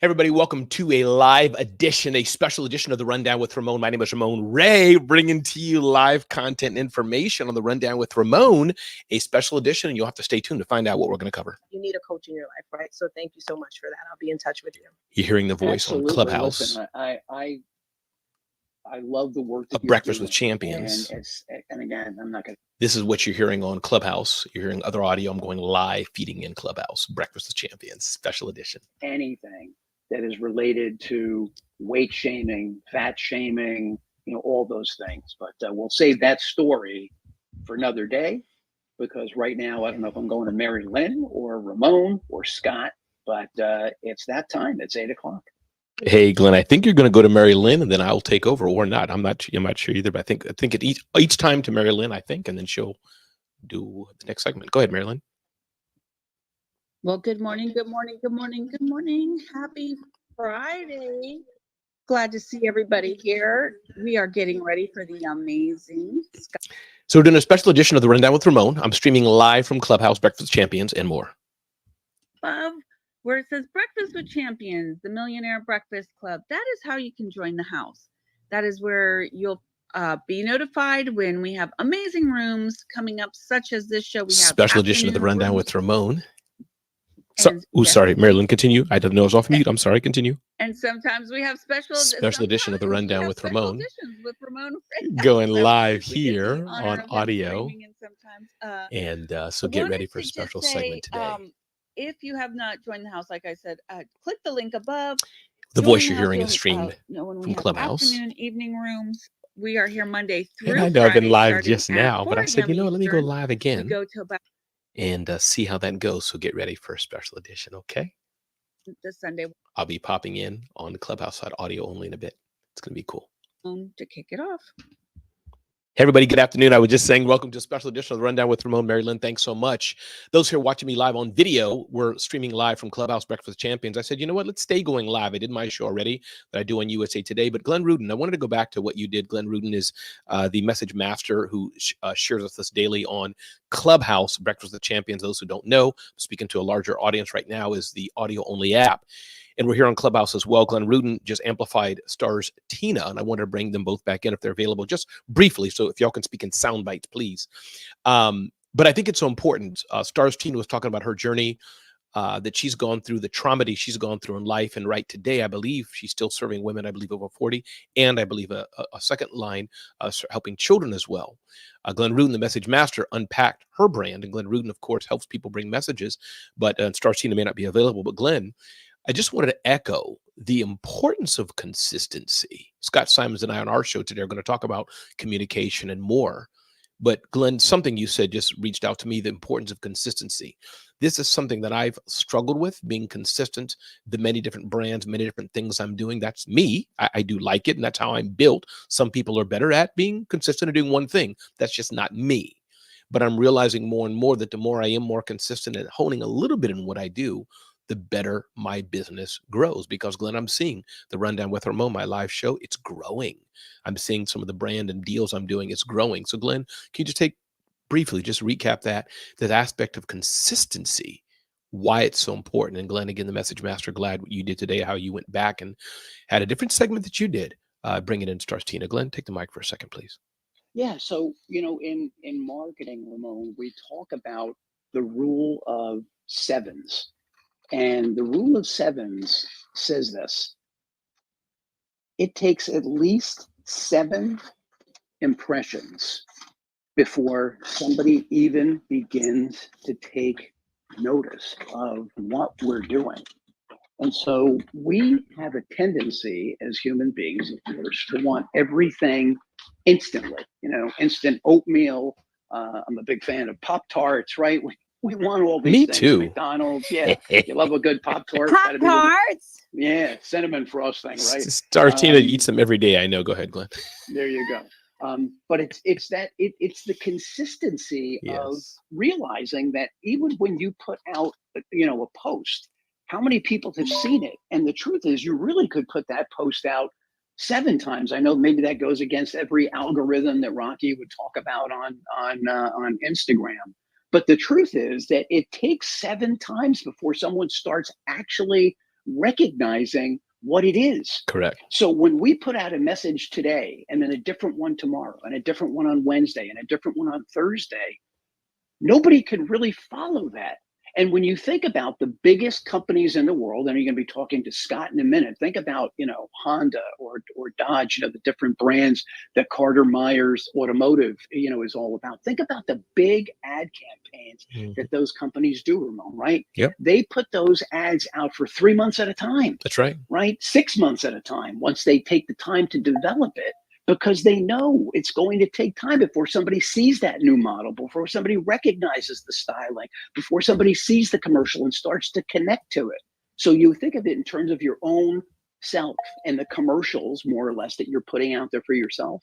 Everybody, welcome to a live edition, a special edition of the Rundown with Ramon. My name is Ramon Ray, bringing to you live content information on the Rundown with Ramon, a special edition, and you'll have to stay tuned to find out what we're going to cover. You need a coach in your life, right? So thank you so much for that. I'll be in touch with you. You're hearing the voice Absolutely. on Clubhouse. Listen, I love the work that A Breakfast with Champions. And again, I'm not going to. This is what you're hearing on Clubhouse. You're hearing other audio. I'm going live, feeding in Clubhouse. Breakfast with Champions, special edition. Anything that is related to weight shaming, fat shaming, all those things. But we'll save that story for another day, because right now I don't know if I'm going to Mary Lynn or Ramon or Scott, but it's that time. It's 8 o'clock. Hey, Glenn, I think you're going to go to Mary Lynn, and then I'll take over, or not. I'm not sure either, but I think it each time to Mary Lynn, I think, and then she'll do the next segment. Go ahead, Mary Lynn. Well, good morning. Happy Friday. Glad to see everybody here. We are getting ready for the amazing. So we're doing a special edition of the Rundown with Ramon. I'm streaming live from Clubhouse, Breakfast Champions, and more. Above where it says Breakfast with Champions, the Millionaire Breakfast Club. That is how you can join the house. That is where you'll be notified when we have amazing rooms coming up, such as this show. We have special edition of the Rundown rooms with Ramon. Sorry, Marilyn, continue. I didn't know I was off mute. I'm sorry, continue. And sometimes we have special edition of the Rundown with Ramon. With Ramon going live here on audio. And so get ready for a special segment today. If you have not joined the house, like I said, click the link above. The voice you're hearing is streamed from Clubhouse. Afternoon, evening rooms. We are here Monday through Friday. I know I've been live just now, but I said, let me go live again. We go to about and see how that goes. So get ready for a special edition, okay? This Sunday. I'll be popping in on the Clubhouse side, audio only in a bit. It's going to be cool. To kick it off. Hey everybody, good afternoon. I was just saying welcome to a special edition of the Rundown with Ramon. Mary Lynn, thanks so much. Those who are watching me live on video, we're streaming live from Clubhouse Breakfast with Champions. I said, you know what, let's stay going live. I did my show already that I do on USA Today, but Glenn Rudin, I wanted to go back to what you did. Glenn Rudin is the message master who shares with us daily on Clubhouse Breakfast with Champions. Those who don't know, speaking to a larger audience right now, is the audio only app. And we're here on Clubhouse as well. Glenn Rudin just amplified Stars Tina, and I wanted to bring them both back in if they're available, just briefly. So if y'all can speak in sound bites, please. But I think it's so important. Stars Tina was talking about her journey, that she's gone through, the trauma that she's gone through in life. And right today, I believe she's still serving women, I believe over 40, and I believe a second line, helping children as well. Glenn Rudin, the message master, unpacked her brand. And Glenn Rudin, of course, helps people bring messages, but Stars Tina may not be available. But Glenn, I just wanted to echo the importance of consistency. Scott Simons and I on our show today are going to talk about communication and more. But Glenn, something you said just reached out to me, the importance of consistency. This is something that I've struggled with, being consistent, the many different brands, many different things I'm doing. That's me. I do like it, and that's how I'm built. Some people are better at being consistent and doing one thing. That's just not me. But I'm realizing more and more that the more I am more consistent at honing a little bit in what I do, the better my business grows. Because Glenn, I'm seeing the Rundown with Ramon, my live show, it's growing. I'm seeing some of the brand and deals I'm doing, it's growing. So Glenn, can you just briefly recap that aspect of consistency, why it's so important? And Glenn, again, the message master, glad what you did today, how you went back and had a different segment that you did, bringing in Stars Tina. Glenn, take the mic for a second, please. Yeah. So, in marketing, Ramon, we talk about the rule of sevens. And the rule of sevens says this: it takes at least 7 impressions before somebody even begins to take notice of what we're doing. And so we have a tendency as human beings, of course, to want everything instantly, instant oatmeal. I'm a big fan of Pop-Tarts, right? We want all these Me things. too. McDonald's, yeah. You love a good Pop-Tart. Pop-Tarts? Yeah, cinnamon frosting, right? Stars Tina eats them every day. I know. Go ahead, Glenn. There you go. But it's the consistency of realizing that even when you put out, a post, how many people have seen it? And the truth is, you really could put that post out 7 times. I know maybe that goes against every algorithm that Rocky would talk about on Instagram. But the truth is that it takes 7 times before someone starts actually recognizing what it is. Correct. So when we put out a message today and then a different one tomorrow and a different one on Wednesday and a different one on Thursday, nobody could really follow that. And when you think about the biggest companies in the world, and you're going to be talking to Scott in a minute, think about, Honda or Dodge, the different brands that Carter Myers Automotive, is all about. Think about the big ad campaigns that those companies do, Ramon, right? Yep. They put those ads out for 3 months at a time. That's right. Right? 6 months at a time, once they take the time to develop it. Because they know it's going to take time before somebody sees that new model, before somebody recognizes the styling, before somebody sees the commercial and starts to connect to it. So you think of it in terms of your own self and the commercials, more or less, that you're putting out there for yourself.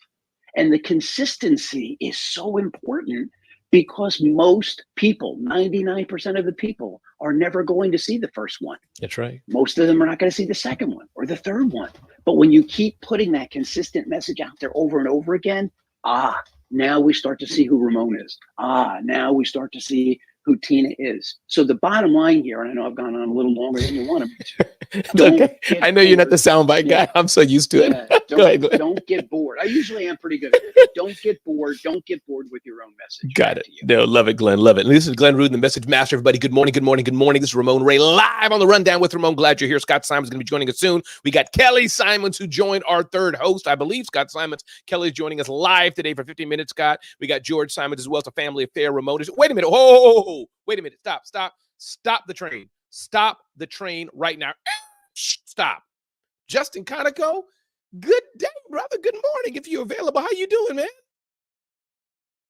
And the consistency is so important because most people, 99% of the people, are never going to see the first one. That's right. Most of them are not going to see the second one or the third one. But when you keep putting that consistent message out there over and over again, now we start to see who Ramon is. Now we start to see who Tina is. So the bottom line here, and I know I've gone on a little longer than you want to. Okay. I know you're not the soundbite guy. I'm so used to it. Go ahead. Don't get bored. I usually am pretty good at it. Don't get bored. Don't get bored with your own message. Got it. No, love it, Glenn. Love it. And this is Glenn Rudin, the Message Master. Everybody, good morning, good morning, good morning. This is Ramon Ray live on the Rundown with Ramon. Glad you're here. Scott Simon's going to be joining us soon. We got Kelly Simons, who joined our third host. I believe Scott Simons. Kelly's joining us live today for 15 minutes, Scott. We got George Simons as well. It's a family affair. Ramon is. Wait a minute. Whoa. Wait a minute. Stop the train. Stop the train right now. Stop. Justin Conoco, good day, brother. Good morning. If you're available, how you doing, man?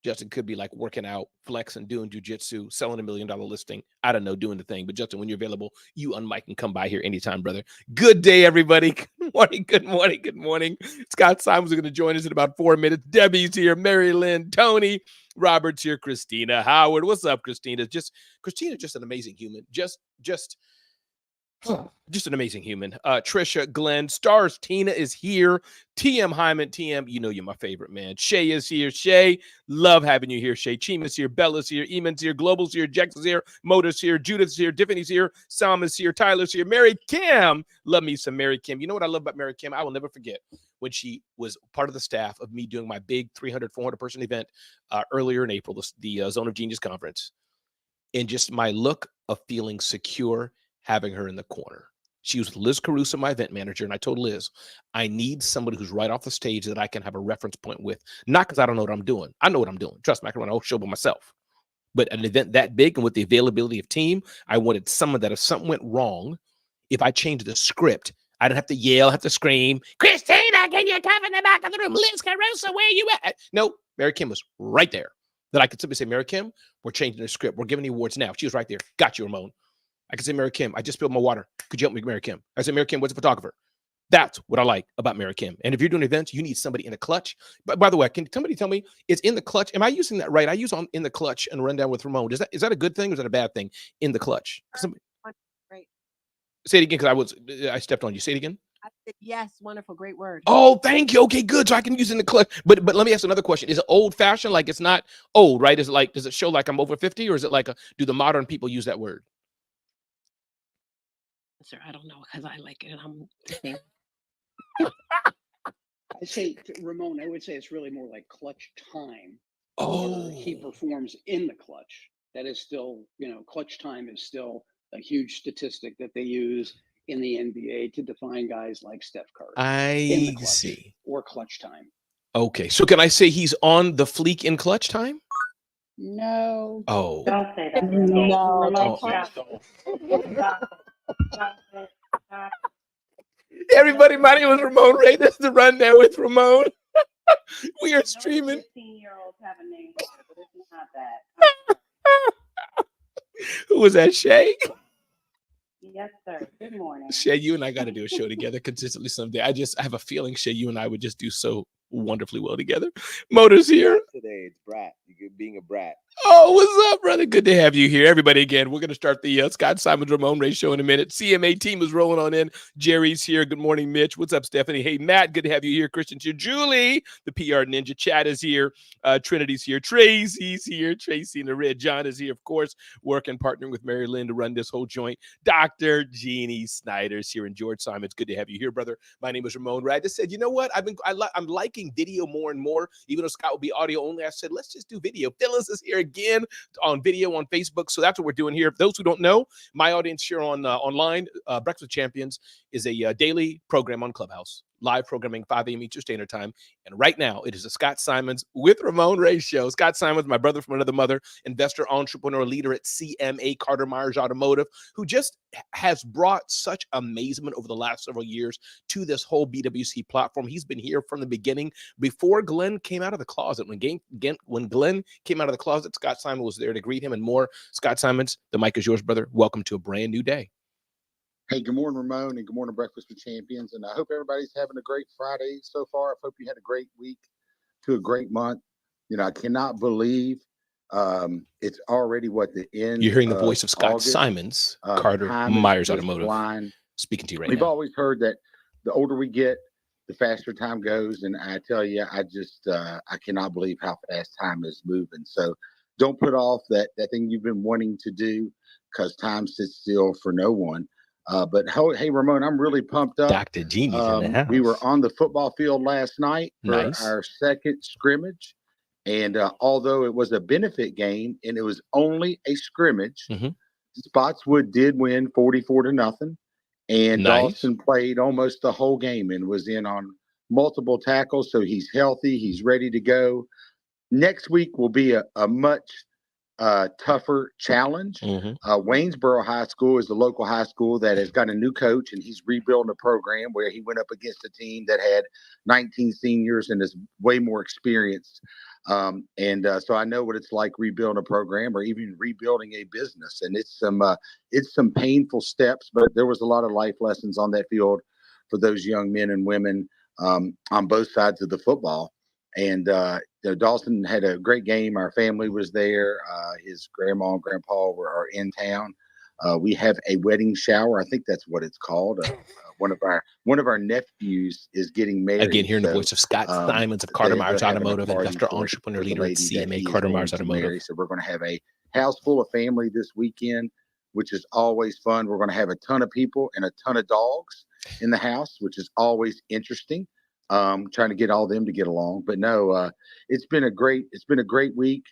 Justin could be like working out, flexing, doing jujitsu, selling $1 million listing. I don't know, doing the thing. But Justin, when you're available, you unmic and come by here anytime, brother. Good day, everybody. Good morning, good morning, good morning. Scott Simons is going to join us in about 4 minutes. Debbie's here, Mary Lynn, Tony, Robert's here, Christina Howard. What's up, Christina? Christina's just an amazing human. Just an amazing human. Trisha, Glenn, Stars, Tina is here. TM Hyman, TM, you know you're my favorite, man. Shay is here. Shay, love having you here. Shay, Chima's here. Bella's here. Eamon's here. Global's here. Jex is here. Motor's here. Judith's here. Tiffany's here. Sam is here. Tyler's here. Mary Kim, love me some Mary Kim. You know what I love about Mary Kim? I will never forget when she was part of the staff of me doing my big 300, 400 person event earlier in April, the Zone of Genius conference. And just my look of feeling secure having her in the corner. She was Liz Caruso, my event manager, and I told Liz, I need somebody who's right off the stage that I can have a reference point with. Not because I don't know what I'm doing. I know what I'm doing. Trust me, I can run a whole show by myself. But an event that big and with the availability of team, I wanted someone that if something went wrong, if I changed the script, I didn't have to yell, have to scream, Christina, can you come in the back of the room? Liz Caruso, where you at? No, Mary Kim was right there. That I could simply say, Mary Kim, we're changing the script. We're giving the awards now. She was right there. Got you, Ramon. I can say, Mary Kim, I just spilled my water. Could you help me, Mary Kim? I said, Mary Kim, what's a photographer? That's what I like about Mary Kim. And if you're doing events, you need somebody in a clutch. But by the way, can somebody tell me it's in the clutch? Am I using that right? I use on in the clutch and Rundown with Ramon. Is that a good thing or is that a bad thing? In the clutch. Right. Say it again because I stepped on you. Say it again. I said, yes, wonderful, great word. Oh, thank you. Okay, good. So I can use it in the clutch. But let me ask another question. Is it old fashioned? Like it's not old, right? Is it like, does it show like I'm over 50 or is it like do the modern people use that word? Sir, I don't know because I like it. I'm I say, Ramon, I would say it's really more like clutch time. Oh, He performs in the clutch. That is still, clutch time is still a huge statistic that they use in the NBA to define guys like Steph Curry. In the I clutch see. Or clutch time. Okay. So can I say he's on the fleek in clutch time? No. Oh. Don't say that. no. Everybody, my name is Ramon Ray. This is the Rundown with Ramon. We are streaming. 15-year-olds have a name, but it's not that. Who was that, Shay? Yes, sir. Good morning. Shay, you and I got to do a show together consistently someday. I have a feeling, Shay, you and I would just do so wonderfully well together. Motor's here. Today it's brat. You're being a brat. Oh, what's up, brother? Good to have you here. Everybody, again, we're going to start the Scott Simons Ramon Ray show in a minute. CMA team is rolling on in. Jerry's here. Good morning, Mitch. What's up, Stephanie? Hey, Matt, good to have you here. Christian's here. Julie, the PR Ninja. Chad is here. Trinity's here. Tracy's here. Tracy in the red. John is here, of course, working, partnering with Mary Lynn to run this whole joint. Dr. Jeannie Snyder's here. And George Simons, good to have you here, brother. My name is Ramon Ray. I just said, you know what? I'm liking video more and more, even though Scott will be audio only. I said, let's just do video. Phyllis is here again on video on Facebook. So that's what we're doing here. For those who don't know, my audience here on online, Breakfast with Champions is a daily program on Clubhouse, live programming 5 a.m. Eastern Standard Time. And right now, it is a Scott Simons with Ramon Ray show. Scott Simons, my brother from another mother, investor, entrepreneur, leader at CMA Carter Myers Automotive, who just has brought such amazement over the last several years to this whole BWC platform. He's been here from the beginning, before Glenn came out of the closet. When Glenn came out of the closet, Scott Simons was there to greet him and more. Scott Simons, the mic is yours, brother. Welcome to a brand new day. Hey, good morning, Ramon, and good morning, Breakfast with Champions. And I hope everybody's having a great Friday so far. I hope you had a great week to a great month. You know, I cannot believe it's already the end. You're hearing the voice of Scott August. Simons, Carter Myers Automotive, flying. Speaking to you right We've now. always heard that the older we get, the faster time goes. And I tell you, I cannot believe how fast time is moving. So don't put off that thing you've been wanting to do, because time sits still for no one. But hey, Ramon, I'm really pumped up. Dr. Jeannie's in the house. We were on the football field last night for Nice. our second scrimmage. And although it was a benefit game and it was only a scrimmage, Spotswood did win 44-0. And Nice. Dawson played almost the whole game and was in on multiple tackles. So he's healthy. He's ready to go. Next week will be a much tougher challenge. Waynesboro High School is the local high school that has got a new coach, and he's rebuilding a program where he went up against a team that had 19 seniors and is way more experienced. So I know what it's like rebuilding a program or even rebuilding a business. And it's some painful steps, but there was a lot of life lessons on that field for those young men and women on both sides of the football. And Dawson had a great game. Our family was there. His grandma and grandpa are in town. We have a wedding shower. I think that's what it's called. One of our nephews is getting married. Again, hearing the voice of Scott Simons of Carter Myers Automotive, investor, entrepreneur, leader at CMA Carter Myers Automotive. So we're going to have a house full of family this weekend, which is always fun. We're going to have a ton of people and a ton of dogs in the house, which is always interesting. Trying to get all them to get along, but no, it's been a great week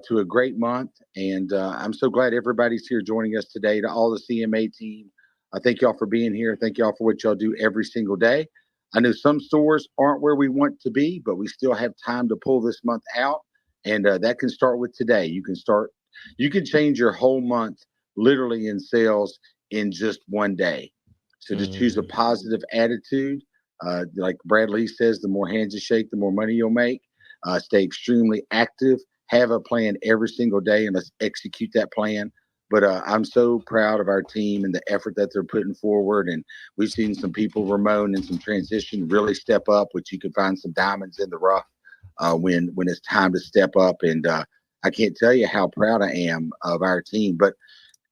to a great month, and I'm so glad everybody's here joining us today. To all the CMA team, I thank y'all for being here. Thank y'all for what y'all do every single day. I know some stores aren't where we want to be, but we still have time to pull this month out, and that can start with today. You can change your whole month literally in sales in just one day. So just choose a positive attitude. Like Brad Lee says, the more hands you shake, the more money you'll make. Stay extremely active. Have a plan every single day, and let's execute that plan. But I'm so proud of our team and the effort that they're putting forward. And we've seen some people, Ramon, in some transition really step up, which you can find some diamonds in the rough when it's time to step up. And I can't tell you how proud I am of our team. But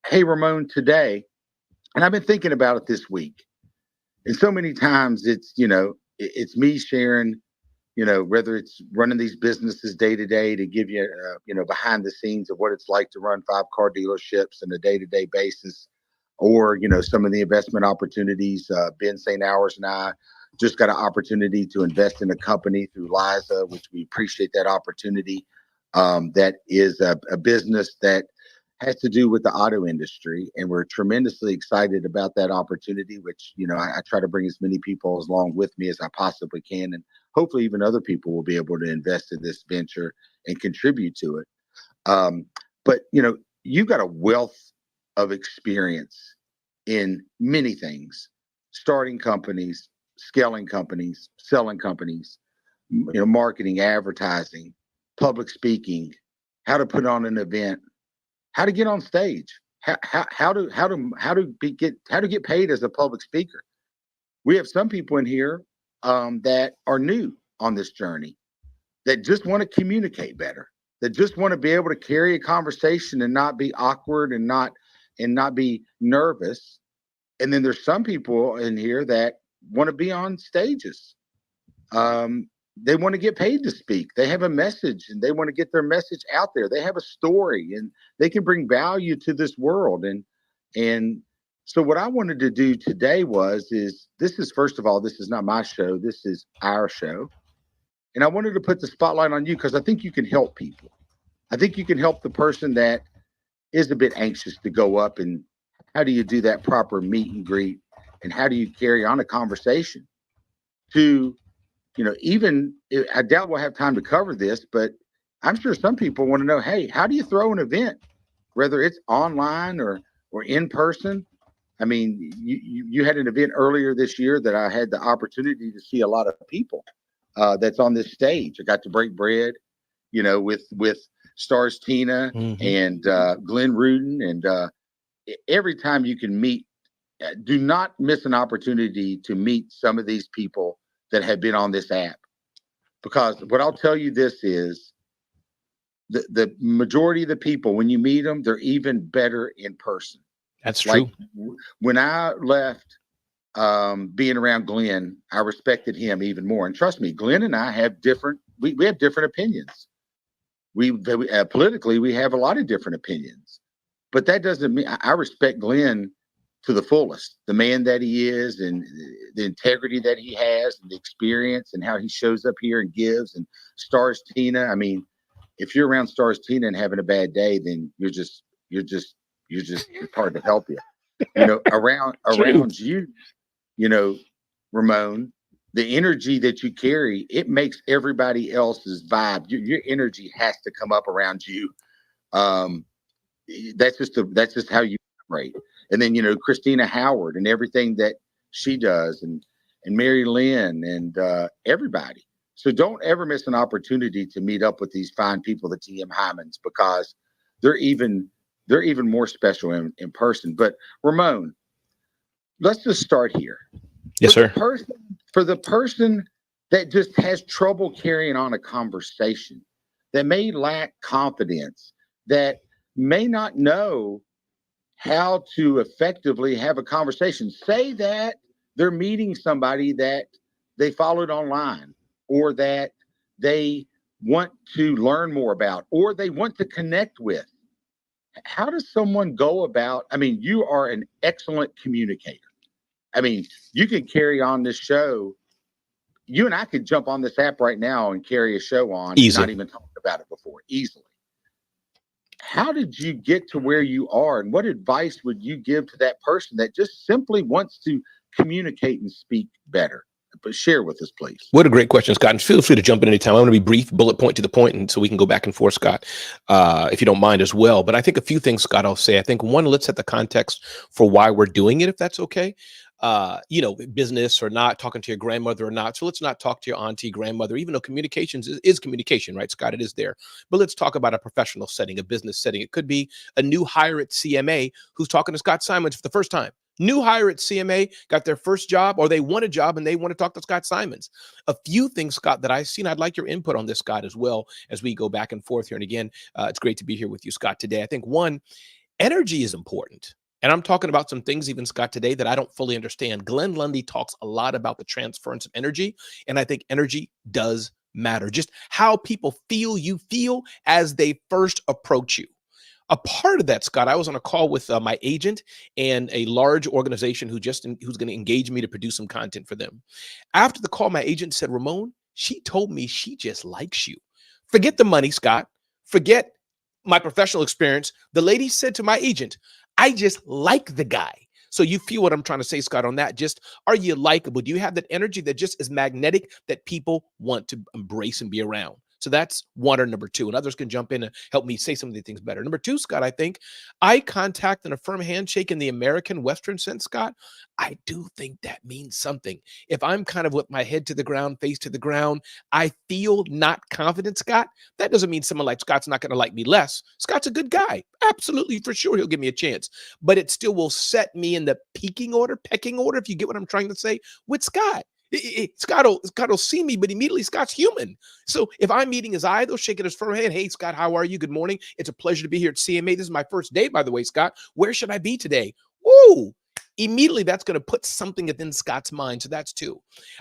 hey, Ramon, today, and I've been thinking about it this week. And so many times it's me sharing, whether it's running these businesses day to day to give you, behind the scenes of what it's like to run 5-car dealerships on a day-to-day basis, or, some of the investment opportunities. Ben St. Hours and I just got an opportunity to invest in a company through Liza, which we appreciate that opportunity. That is a business that has to do with the auto industry, and we're tremendously excited about that opportunity, which I try to bring as many people along with me as I possibly can, and hopefully even other people will be able to invest in this venture and contribute to it. But you've got a wealth of experience in many things: starting companies, scaling companies, selling companies, marketing, advertising, public speaking, how to put on an event, how to get on stage, how to get paid as a public speaker. We have some people in here that are new on this journey, that just want to communicate better, that just want to be able to carry a conversation and not be awkward and not be nervous. And then there's some people in here that want to be on stages. They want to get paid to speak. They have a message and they want to get their message out there. They have a story and they can bring value to this world. And so what I wanted to do today first of all, this is not my show. This is our show. And I wanted to put the spotlight on you because I think you can help people. I think you can help the person that is a bit anxious to go up, and how do you do that proper meet and greet, and how do you carry on a conversation to, even I doubt we'll have time to cover this, but I'm sure some people want to know, hey, how do you throw an event, whether it's online or in person? I mean, you had an event earlier this year that I had the opportunity to see a lot of people that's on this stage. I got to break bread, with Stars Tina and Glenn Rudin. And every time you can meet, do not miss an opportunity to meet some of these people that have been on this app. Because what I'll tell you this is, the majority of the people, when you meet them, they're even better in person. That's true. Like when I left being around Glenn, I respected him even more. And trust me, Glenn and I have we have different opinions. We politically, we have a lot of different opinions, but that doesn't mean I respect Glenn to the fullest, the man that he is and the integrity that he has and the experience and how he shows up here and gives. And Stars Tina, I mean, if you're around Stars Tina and having a bad day, then it's hard to help you. Around you, Ramon, the energy that you carry, it makes everybody else's vibe. Your energy has to come up around you. That's just how you operate. And then, Christina Howard and everything that she does, and Mary Lynn and everybody. So don't ever miss an opportunity to meet up with these fine people, the TM Hymans, because they're even more special in person. But Ramon, let's just start here. Yes, sir. For the person that just has trouble carrying on a conversation, that may lack confidence, that may not know how to effectively have a conversation. Say that they're meeting somebody that they followed online, or that they want to learn more about, or they want to connect with. How does someone go about? I mean, you are an excellent communicator. I mean, you could carry on this show. You and I could jump on this app right now and carry a show on, Easily. not even talk about it before, easily. How did you get to where you are, and what advice would you give to that person that just simply wants to communicate and speak better? But share with us, please. What a great question, Scott. And feel free to jump in anytime. I'm going to be brief, bullet point to the point, and so we can go back and forth, Scott, if you don't mind as well. But I think a few things, Scott, I'll say. I think one, let's set the context for why we're doing it, if that's okay. Business or not, talking to your grandmother or not. So let's not talk to your auntie, grandmother, even though communications is communication, right, Scott? It is there. But let's talk about a professional setting, a business setting. It could be a new hire at CMA who's talking to Scott Simons for the first time. New hire at CMA, got their first job, or they want a job and they want to talk to Scott Simons. A few things, Scott, that I've seen. I'd like your input on this, Scott, as well, as we go back and forth here. And again, it's great to be here with you, Scott, today. I think one, energy is important. And I'm talking about some things, even, Scott, today that I don't fully understand. Glenn Lundy talks a lot about the transference of energy. And I think energy does matter. Just how people feel you feel as they first approach you. A part of that, Scott, I was on a call with my agent and a large organization who's going to engage me to produce some content for them. After the call, my agent said, Ramon, she told me she just likes you. Forget the money, Scott. Forget my professional experience. The lady said to my agent, I just like the guy. So you feel what I'm trying to say, Scott, on that. Just, are you likable? Do you have that energy that just is magnetic that people want to embrace and be around? So that's one, or number two, and others can jump in and help me say some of the things better. Number two, Scott, I think eye contact and a firm handshake in the American Western sense, Scott, I do think that means something. If I'm kind of with my head to the ground, face to the ground, I feel not confident, Scott, that doesn't mean someone like Scott's not going to like me less. Scott's a good guy. Absolutely, for sure, he'll give me a chance. But it still will set me in the pecking order, if you get what I'm trying to say, with Scott. Scott will see me, but immediately Scott's human. So if I'm meeting his eye, they'll shake his firm hand. Hey, Scott, how are you? Good morning. It's a pleasure to be here at CMA. This is my first day, by the way, Scott. Where should I be today? Woo! Immediately, that's going to put something within Scott's mind. So that's two.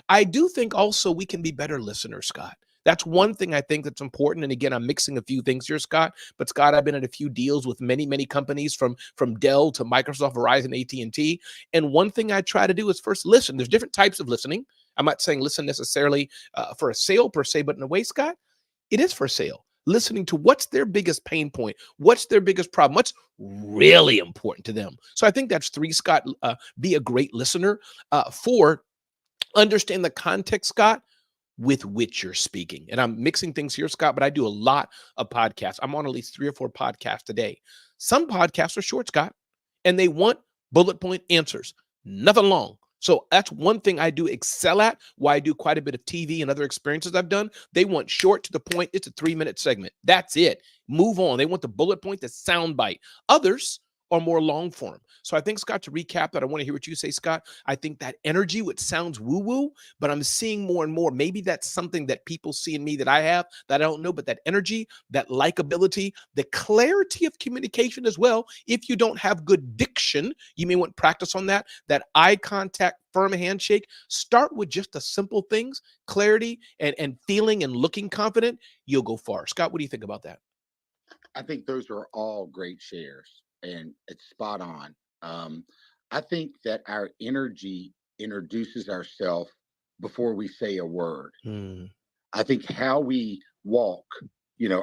I do think also we can be better listeners, Scott. That's one thing I think that's important. And again, I'm mixing a few things here, Scott. But Scott, I've been at a few deals with many, many companies from Dell to Microsoft, Verizon, AT&T. And one thing I try to do is first listen. There's different types of listening. I'm not saying listen necessarily for a sale per se, but in a way, Scott, it is for sale. Listening to what's their biggest pain point, what's their biggest problem, what's really important to them. So I think that's three, Scott. Be a great listener. Four, understand the context, Scott, with which you're speaking. And I'm mixing things here, Scott, but I do a lot of podcasts. I'm on at least 3 or 4 podcasts a day. Some podcasts are short, Scott, and they want bullet point answers, nothing long. So that's one thing I do excel at, why I do quite a bit of TV and other experiences I've done. They want short to the point. It's a 3-minute segment. That's it. Move on. They want the bullet point, the sound bite. Others are more long form. So I think, Scott, to recap that, I want to hear what you say, Scott. I think that energy, which sounds woo-woo, but I'm seeing more and more. Maybe that's something that people see in me that I have that I don't know, but that energy, that likability, the clarity of communication as well. If you don't have good diction, you may want practice on that. That eye contact, firm handshake. Start with just the simple things, clarity and feeling and looking confident. You'll go far. Scott, what do you think about that? I think those are all great shares, and it's spot on. I think that our energy introduces ourselves before we say a word. I think how we walk,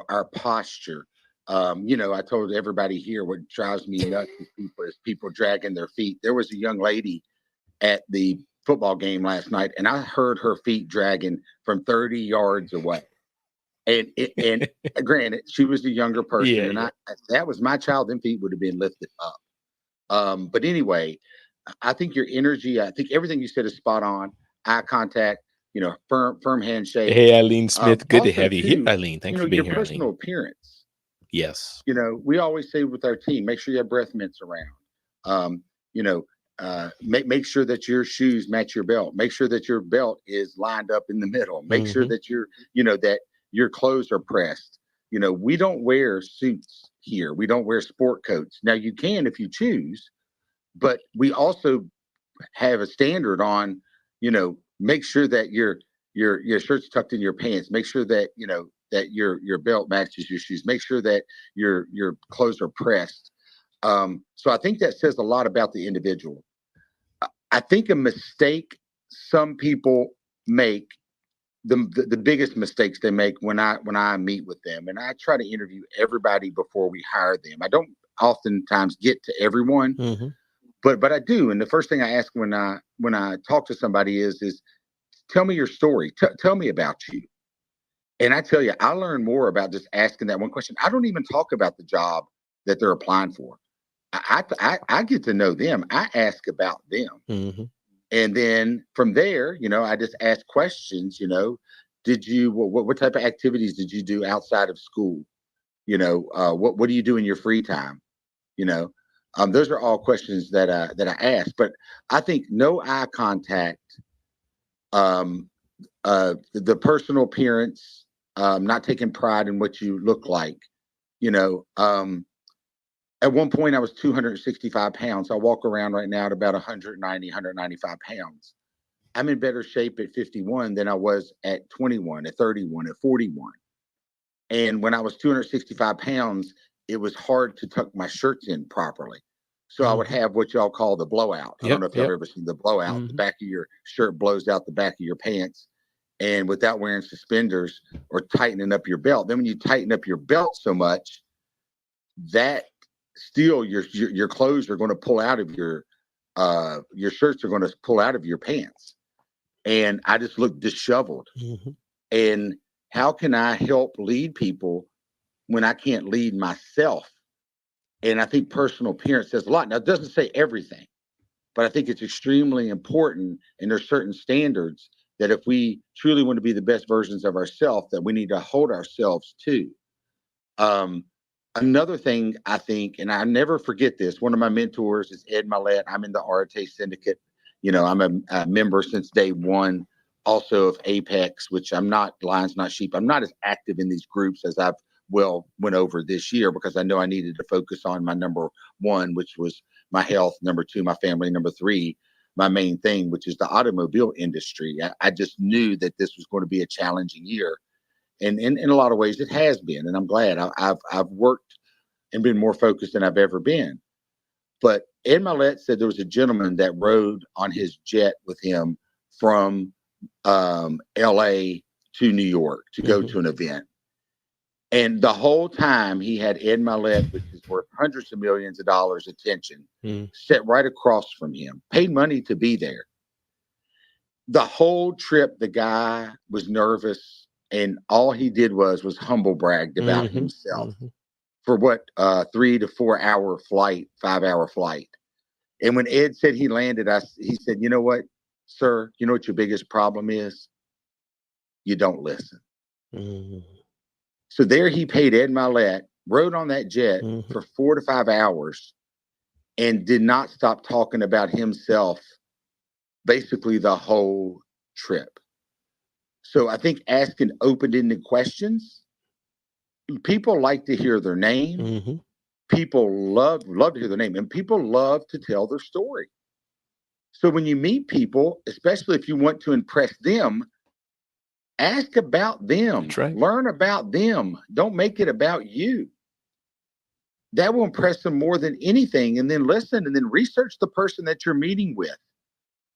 our posture. I told everybody here what drives me nuts is people dragging their feet. There was a young lady at the football game last night, and I heard her feet dragging from 30 yards away. And granted, she was a younger person, that was my child. Them feet would have been lifted up. But anyway, I think your energy, I think everything you said is spot on. Eye contact, firm handshake. Hey, Eileen Smith, good to Also, have you here, too, Eileen. Thanks for being your here, personal Eileen. appearance. Yes. We always say with our team, make sure you have breath mints around. Make sure that your shoes match your belt. Make sure that your belt is lined up in the middle. Make sure that that your clothes are pressed. We don't wear suits here. We don't wear sport coats. Now you can if you choose, but we also have a standard on, make sure that your shirt's tucked in your pants. Make sure that, that your belt matches your shoes. Make sure that your clothes are pressed. So I think that says a lot about the individual. I think a mistake some people make, the biggest mistakes they make when I meet with them, and I try to interview everybody before we hire them. I don't oftentimes get to everyone, but I do. And the first thing I ask when I talk to somebody is tell me your story. Tell me about you. And I tell you, I learn more about just asking that one question. I don't even talk about the job that they're applying for. I get to know them. I ask about them. And then from there, I just ask questions, did you, what type of activities did you do outside of school? What do you do in your free time? Those are all questions that I ask, but I think no eye contact, the personal appearance, not taking pride in what you look like, at one point, I was 265 pounds. I walk around right now at about 190, 195 pounds. I'm in better shape at 51 than I was at 21, at 31, at 41. And when I was 265 pounds, it was hard to tuck my shirts in properly. So I would have what y'all call the blowout. I don't know if y'all ever seen the blowout. The back of your shirt blows out the back of your pants. And without wearing suspenders or tightening up your belt. Then when you tighten up your belt so much, that still your clothes are going to pull out of your shirts are going to pull out of your pants. And I just look disheveled. And how can I help lead people when I can't lead myself? And I think personal appearance says a lot. Now, it doesn't say everything, but I think it's extremely important. And there's certain standards that if we truly want to be the best versions of ourselves, that we need to hold ourselves to. Another thing I think, and I never forget this, one of my mentors is Ed Millett. I'm in the Arte Syndicate. I'm a member since day one. also of Apex, which I'm not, Lions Not Sheep. I'm not as active in these groups as I've went over this year, because I know I needed to focus on my number one, which was my health, number two, my family, number three, my main thing, which is the automobile industry. I just knew that this was going to be a challenging year. And in a lot of ways, it has been. And I'm glad I've worked and been more focused than I've ever been. But Ed Milet said there was a gentleman that rode on his jet with him from LA to New York to go to an event. And the whole time he had Ed Milet, which is worth hundreds of millions of dollars, attention, sat right across from him, paid money to be there. The whole trip, the guy was nervous, and all he did was humble bragged about himself for what 3 to 4 hour flight, 5 hour flight. And when Ed said he landed, he said, "You know what, sir, you know what your biggest problem is? You don't listen." So there he paid Ed Milet, rode on that jet for 4 to 5 hours, and did not stop talking about himself basically the whole trip. So I think asking open-ended questions, people like to hear their name. People love to hear their name, and people love to tell their story. So when you meet people, especially if you want to impress them, ask about them. That's right. Learn about them. Don't make it about you. That will impress them more than anything. And then listen, and then research the person that you're meeting with.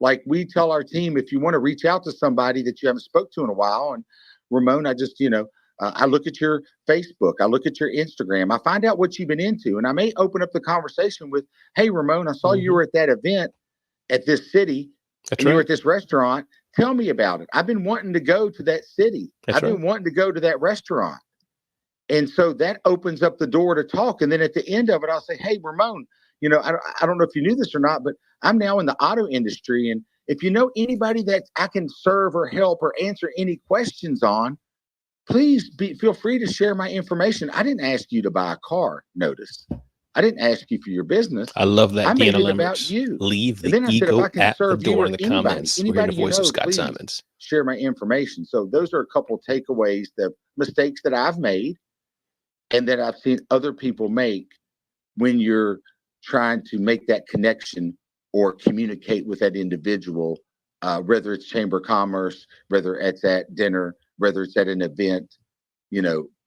Like we tell our team, if you want to reach out to somebody that you haven't spoke to in a while, and Ramon, I just, I look at your Facebook, I look at your Instagram, I find out what you've been into, and I may open up the conversation with, "Hey, Ramon, I saw you were at that event at this city, and you were at this restaurant. Tell me about it. I've been wanting to go to that city. I've been wanting to go to that restaurant." And so that opens up the door to talk. And then at the end of it, I'll say, "Hey, Ramon, I don't know if you knew this or not, but I'm now in the auto industry. And if you know anybody that I can serve or help or answer any questions on, please feel free to share my information. I didn't ask you to buy a car, notice. I didn't ask you for your business. I love that. I made Deanna it about Lammerts. you. Leave And the then I said, if ego I can at the serve you door or in the anybody, comments. We're hearing the voice of Scott please Simons. share my information. So those are a couple takeaways, the mistakes that I've made and that I've seen other people make when you're trying to make that connection or communicate with that individual, whether it's Chamber of Commerce, whether it's at dinner, whether it's at an event,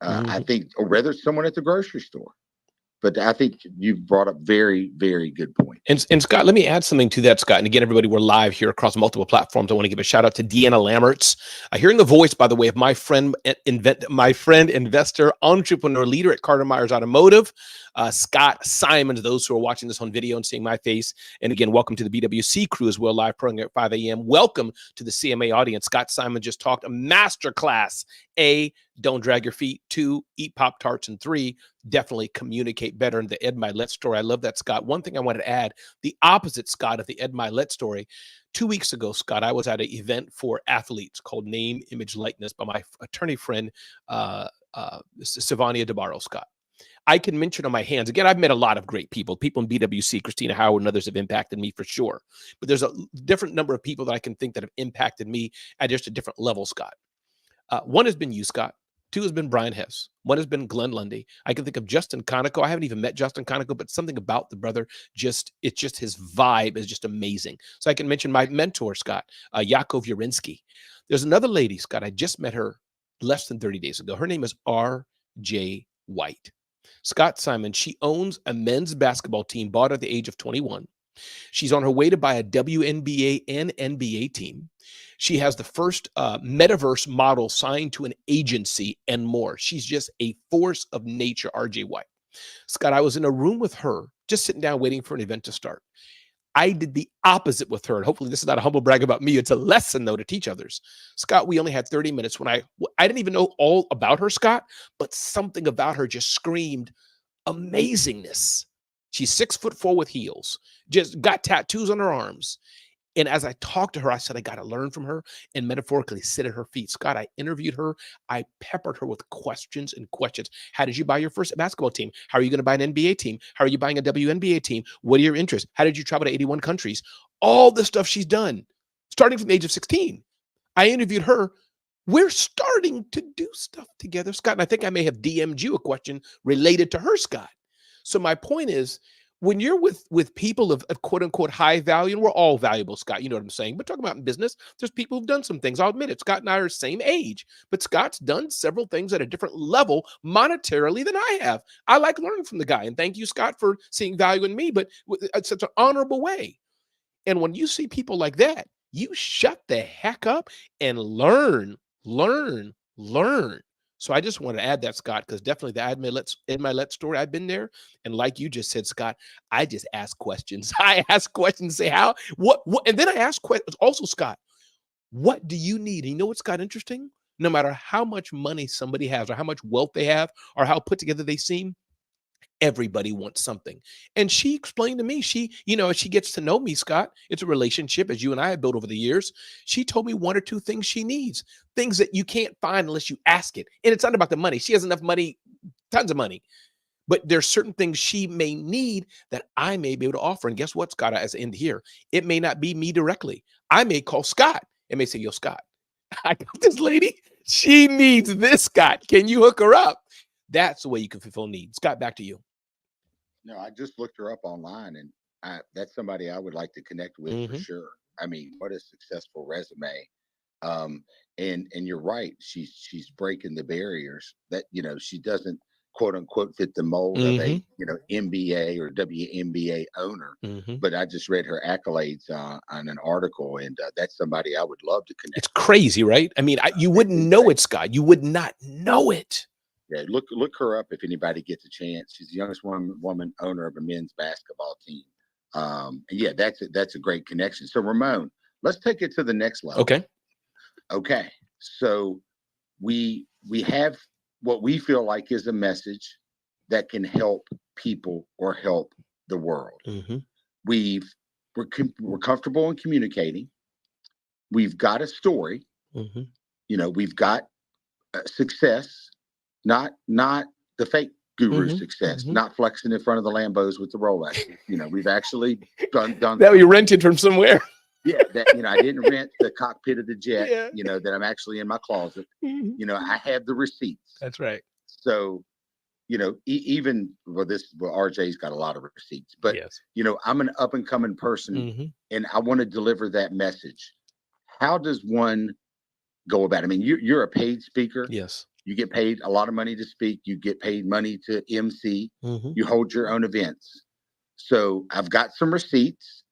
I think, or whether it's someone at the grocery store. But I think you've brought up very, very good point. And Scott, let me add something to that, Scott. And again, everybody, we're live here across multiple platforms. I want to give a shout out to Deanna Lammerts. Hearing the voice, by the way, of my friend, investor, entrepreneur, leader at Carter Myers Automotive, Scott Simons. Those who are watching this on video and seeing my face. And again, welcome to the BWC crew as well, live program at 5 a.m. Welcome to the CMA audience. Scott Simon just talked a masterclass. A, don't drag your feet. 2, eat Pop-Tarts. And 3, definitely communicate better. In the Ed Milet story, I love that, Scott. One thing I wanted to add, the opposite, Scott, of the Ed Milet story. 2 weeks ago, Scott, I was at an event for athletes called Name, Image, Likeness by my attorney friend, Savania DeBarro, Scott. I can mention on my hands, again, I've met a lot of great people in BWC, Christina Howard and others have impacted me for sure. But there's a different number of people that I can think that have impacted me at just a different level, Scott. One has been you, Scott. 2 has been Brian Hess. 1 has been Glenn Lundy. I can think of Justin Conoco. I haven't even met Justin Conoco, but something about the brother, it's just his vibe is just amazing. So I can mention my mentor, Scott, Yakov Urinsky. There's another lady, Scott. I just met her less than 30 days ago. Her name is R.J. White. Scott Simon, she owns a men's basketball team, bought at the age of 21. She's on her way to buy a WNBA and NBA team. She has the first metaverse model signed to an agency and more. She's just a force of nature, RJ White. Scott, I was in a room with her, just sitting down waiting for an event to start. I did the opposite with her. And hopefully this is not a humble brag about me. It's a lesson, though, to teach others. Scott, we only had 30 minutes when I didn't even know all about her, Scott, but something about her just screamed amazingness. She's 6'4" with heels, just got tattoos on her arms. And as I talked to her, I said, I got to learn from her and metaphorically sit at her feet. Scott, I interviewed her. I peppered her with questions and questions. How did you buy your first basketball team? How are you going to buy an NBA team? How are you buying a WNBA team? What are your interests? How did you travel to 81 countries? All the stuff she's done, starting from the age of 16. I interviewed her. We're starting to do stuff together, Scott. And I think I may have DM'd you a question related to her, Scott. So my point is, when you're with people of quote unquote high value, and we're all valuable, Scott, you know what I'm saying? But talking about in business, there's people who've done some things. I'll admit it. Scott and I are the same age, but Scott's done several things at a different level monetarily than I have. I like learning from the guy. And thank you, Scott, for seeing value in me, but it's such an honorable way. And when you see people like that, you shut the heck up and learn. So I just want to add that, Scott, because definitely the Ed Milet story, I've been there. And like you just said, Scott, I just ask questions. I ask questions, say how, what, and then I ask questions also, Scott, what do you need? And you know what's got interesting? No matter how much money somebody has or how much wealth they have or how put together they seem, everybody wants something. And she explained to me, she, as she gets to know me, Scott, it's a relationship as you and I have built over the years. She told me one or two things she needs, things that you can't find unless you ask it. And it's not about the money. She has enough money, tons of money, but there's certain things she may need that I may be able to offer. And guess what, Scott, as I end here, it may not be me directly. I may call Scott and may say, yo, Scott, I got this lady. She needs this, Scott. Can you hook her up? That's the way you can fulfill needs. Scott, back to you. No, I just looked her up online, and that's somebody I would like to connect with for sure. I mean, what a successful resume. And you're right. She's breaking the barriers that, she doesn't quote unquote fit the mold of a, MBA or WNBA owner. But I just read her accolades on an article, and that's somebody I would love to connect. It's crazy, right? I mean, you wouldn't know it, Scott. You would not know it. Yeah, look her up if anybody gets a chance. She's the youngest woman owner of a men's basketball team. And yeah, that's a great connection. So Ramon, let's take it to the next level. Okay. So we have what we feel like is a message that can help people or help the world. We're comfortable in communicating. We've got a story. We've got success. Not the fake guru success, not flexing in front of the Lambos with the Rolex. We've actually done that you rented from somewhere. Yeah, that I didn't rent the cockpit of the jet. That I'm actually in my closet. I have the receipts. That's right. So, even RJ's got a lot of receipts, but yes. I'm an up and coming person, and I want to deliver that message. How does one go about it? I mean, you're a paid speaker. Yes. You get paid a lot of money to speak. You get paid money to MC. You hold your own events. So I've got some receipts.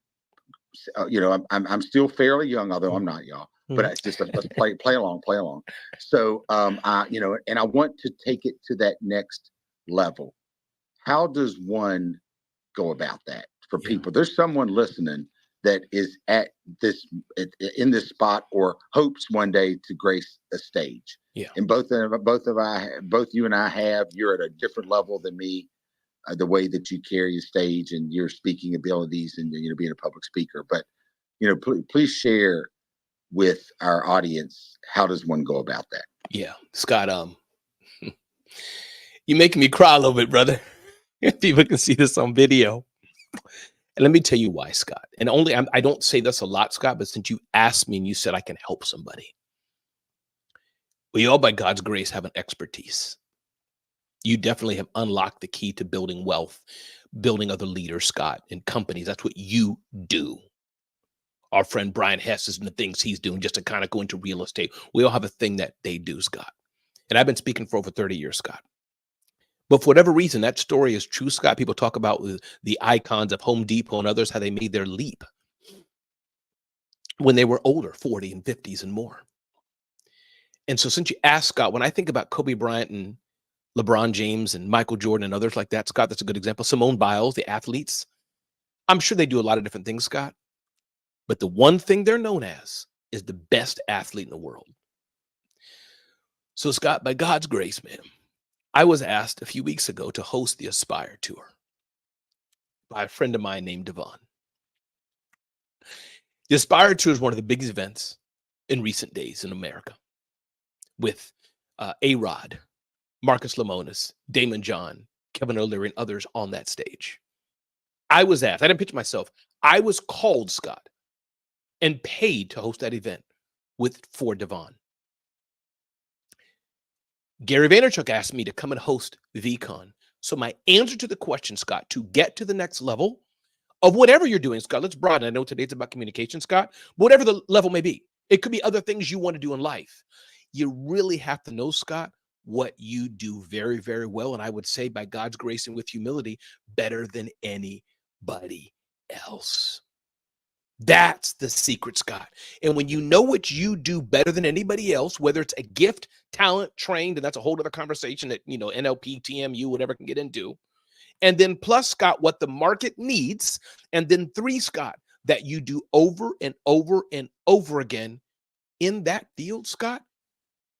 I'm still fairly young, although I'm not, y'all. But it's just let's play along. So and I want to take it to that next level. How does one go about that for people? There's someone listening that is in this spot or hopes one day to grace a stage. Yeah. And both you and I have. You're at a different level than me. The way that you carry your stage and your speaking abilities and being a public speaker. But please share with our audience, how does one go about that? Yeah, Scott, you're making me cry a little bit, brother. People can see this on video. And let me tell you why, Scott. And I don't say this a lot, Scott, but since you asked me and you said I can help somebody, we all, by God's grace, have an expertise. You definitely have unlocked the key to building wealth, building other leaders, Scott, and companies. That's what you do. Our friend Brian Hess is in the things he's doing just to kind of go into real estate. We all have a thing that they do, Scott. And I've been speaking for over 30 years, Scott. But for whatever reason, that story is true, Scott. People talk about the icons of Home Depot and others, how they made their leap when they were older, 40 and 50s and more. And so since you asked, Scott, when I think about Kobe Bryant and LeBron James and Michael Jordan and others like that, Scott, that's a good example. Simone Biles, the athletes, I'm sure they do a lot of different things, Scott. But the one thing they're known as is the best athlete in the world. So, Scott, by God's grace, man, I was asked a few weeks ago to host the Aspire Tour by a friend of mine named Devon. The Aspire Tour is one of the biggest events in recent days in America, with A-Rod, Marcus Lemonis, Damon John, Kevin O'Leary, and others on that stage. I was asked, I didn't pitch myself, I was called, Scott, and paid to host that event for Devon. Gary Vaynerchuk asked me to come and host VCon. So my answer to the question, Scott, to get to the next level of whatever you're doing, Scott, let's broaden. I know today's about communication, Scott, but whatever the level may be, it could be other things you want to do in life. You really have to know, Scott, what you do very, very well. And I would say, by God's grace and with humility, better than anybody else. That's the secret, Scott. And when you know what you do better than anybody else, whether it's a gift, talent, trained, and that's a whole other conversation that, NLP, TMU, whatever can get into. And then plus, Scott, what the market needs. And then 3, Scott, that you do over and over and over again in that field, Scott,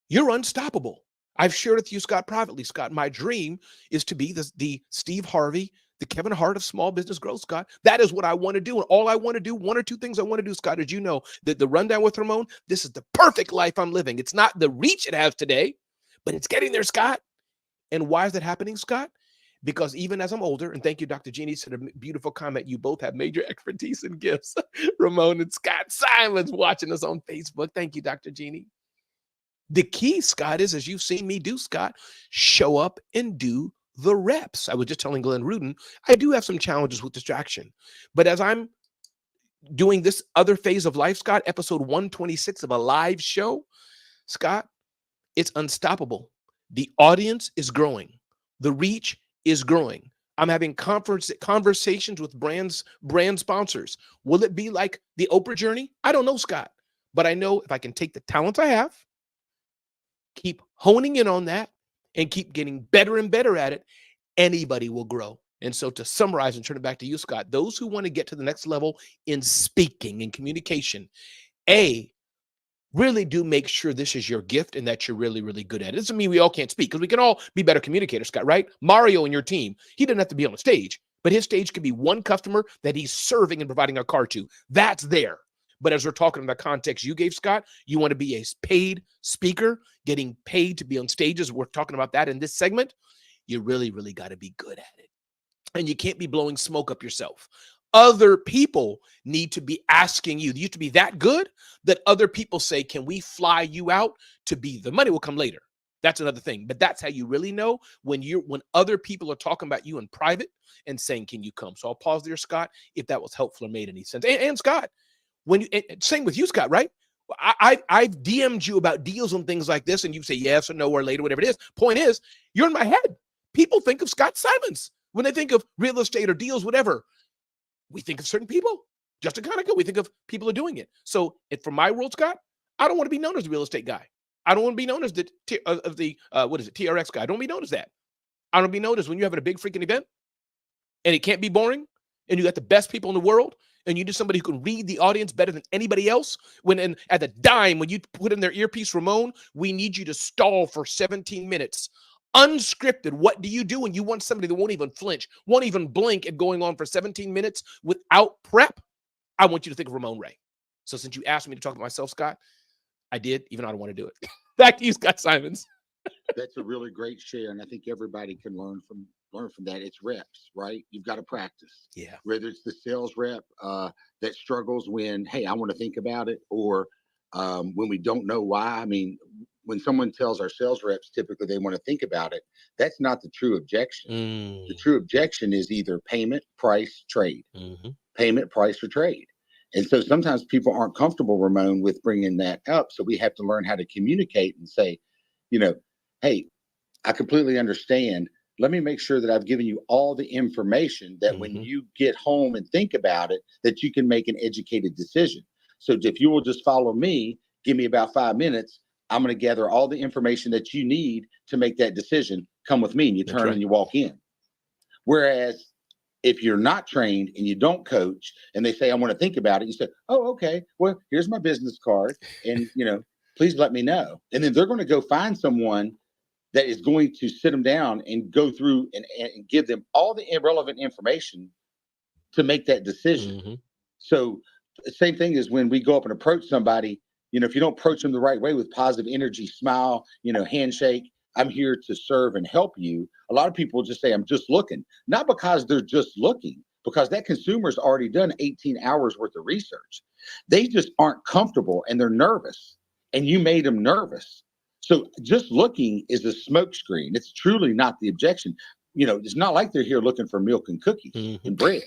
you're unstoppable. I've shared with you, Scott, privately, Scott, my dream is to be the Steve Harvey, the Kevin Hart of small business growth, Scott. That is what I want to do. And all I want to do, 1 or 2 things I want to do, Scott, as you know, the Rundown with Ramon, this is the perfect life I'm living. It's not the reach it has today, but it's getting there, Scott. And why is that happening, Scott? Because even as I'm older, and thank you, Dr. Jeannie, said a beautiful comment, you both have major expertise and gifts. Ramon and Scott Simons watching us on Facebook. Thank you, Dr. Jeannie. The key, Scott, is, as you've seen me do, Scott, show up and do the reps. I was just telling Glenn Rudin, I do have some challenges with distraction. But as I'm doing this other phase of life, Scott, episode 126 of a live show, Scott, it's unstoppable. The audience is growing. The reach is growing. I'm having conversations with brand sponsors. Will it be like the Oprah journey? I don't know, Scott. But I know if I can take the talents I have, keep honing in on that, and keep getting better and better at it, anybody will grow. And so, to summarize and turn it back to you, Scott, those who want to get to the next level in speaking and communication, really do make sure this is your gift and that you're really, really good at it. It doesn't mean we all can't speak, because we can all be better communicators, Scott, right? Mario and your team, he doesn't have to be on the stage, but his stage could be one customer that he's serving and providing a car to. That's there. But as we're talking about the context you gave, Scott, you want to be a paid speaker, getting paid to be on stages. We're talking about that in this segment. You really, really got to be good at it. And you can't be blowing smoke up yourself. Other people need to be asking you. You have to be that good that other people say, can we fly you out to be? The money will come later. That's another thing. But that's how you really know when other people are talking about you in private and saying, can you come? So I'll pause there, Scott, if that was helpful or made any sense. And Scott, same with you, Scott, right? I've DM'd you about deals and things like this, and you say yes or no or later, whatever it is. Point is, you're in my head. People think of Scott Simons when they think of real estate or deals, whatever. We think of certain people. Justin Conica, we think of people who are doing it. So from my world, Scott, I don't want to be known as the real estate guy. I don't want to be known as the TRX guy. I don't want to be known as that. I don't want to be known as when you're having a big freaking event and it can't be boring and you got the best people in the world and you do somebody who can read the audience better than anybody else. At the dime, when you put in their earpiece, Ramon, we need you to stall for 17 minutes. Unscripted. What do you do when you want somebody that won't even flinch, won't even blink at going on for 17 minutes without prep? I want you to think of Ramon Ray. So since you asked me to talk to myself, Scott, I did, even though I don't want to do it. Back to you, Scott Simons. That's a really great share, and I think everybody can learn from that. It's reps, right? You've got to practice. Yeah. Whether it's the sales rep that struggles when, hey, I want to think about it, or when we don't know why. I mean, when someone tells our sales reps, typically they want to think about it. That's not the true objection. The true objection is either payment, price, trade. Mm-hmm. Payment, price, or trade. And so sometimes people aren't comfortable, Ramon, with bringing that up. So we have to learn how to communicate and say, hey, I completely understand. Let me make sure that I've given you all the information that when you get home and think about it, that you can make an educated decision. So if you will just follow me, give me about 5 minutes, I'm going to gather all the information that you need to make that decision. Come with me, and you turn and you walk in. Whereas if you're not trained and you don't coach and they say, I want to think about it, you say, oh, okay, well, here's my business card. And, please let me know. And then they're going to go find someone that is going to sit them down and go through and give them all the irrelevant information to make that decision. Mm-hmm. So the same thing is when we go up and approach somebody, if you don't approach them the right way with positive energy, smile, handshake, I'm here to serve and help you. A lot of people just say, I'm just looking, not because they're just looking, because that consumer's already done 18 hours worth of research. They just aren't comfortable and they're nervous. and you made them nervous. So just looking is a smokescreen. It's truly not the objection. It's not like they're here looking for milk and cookies and bread.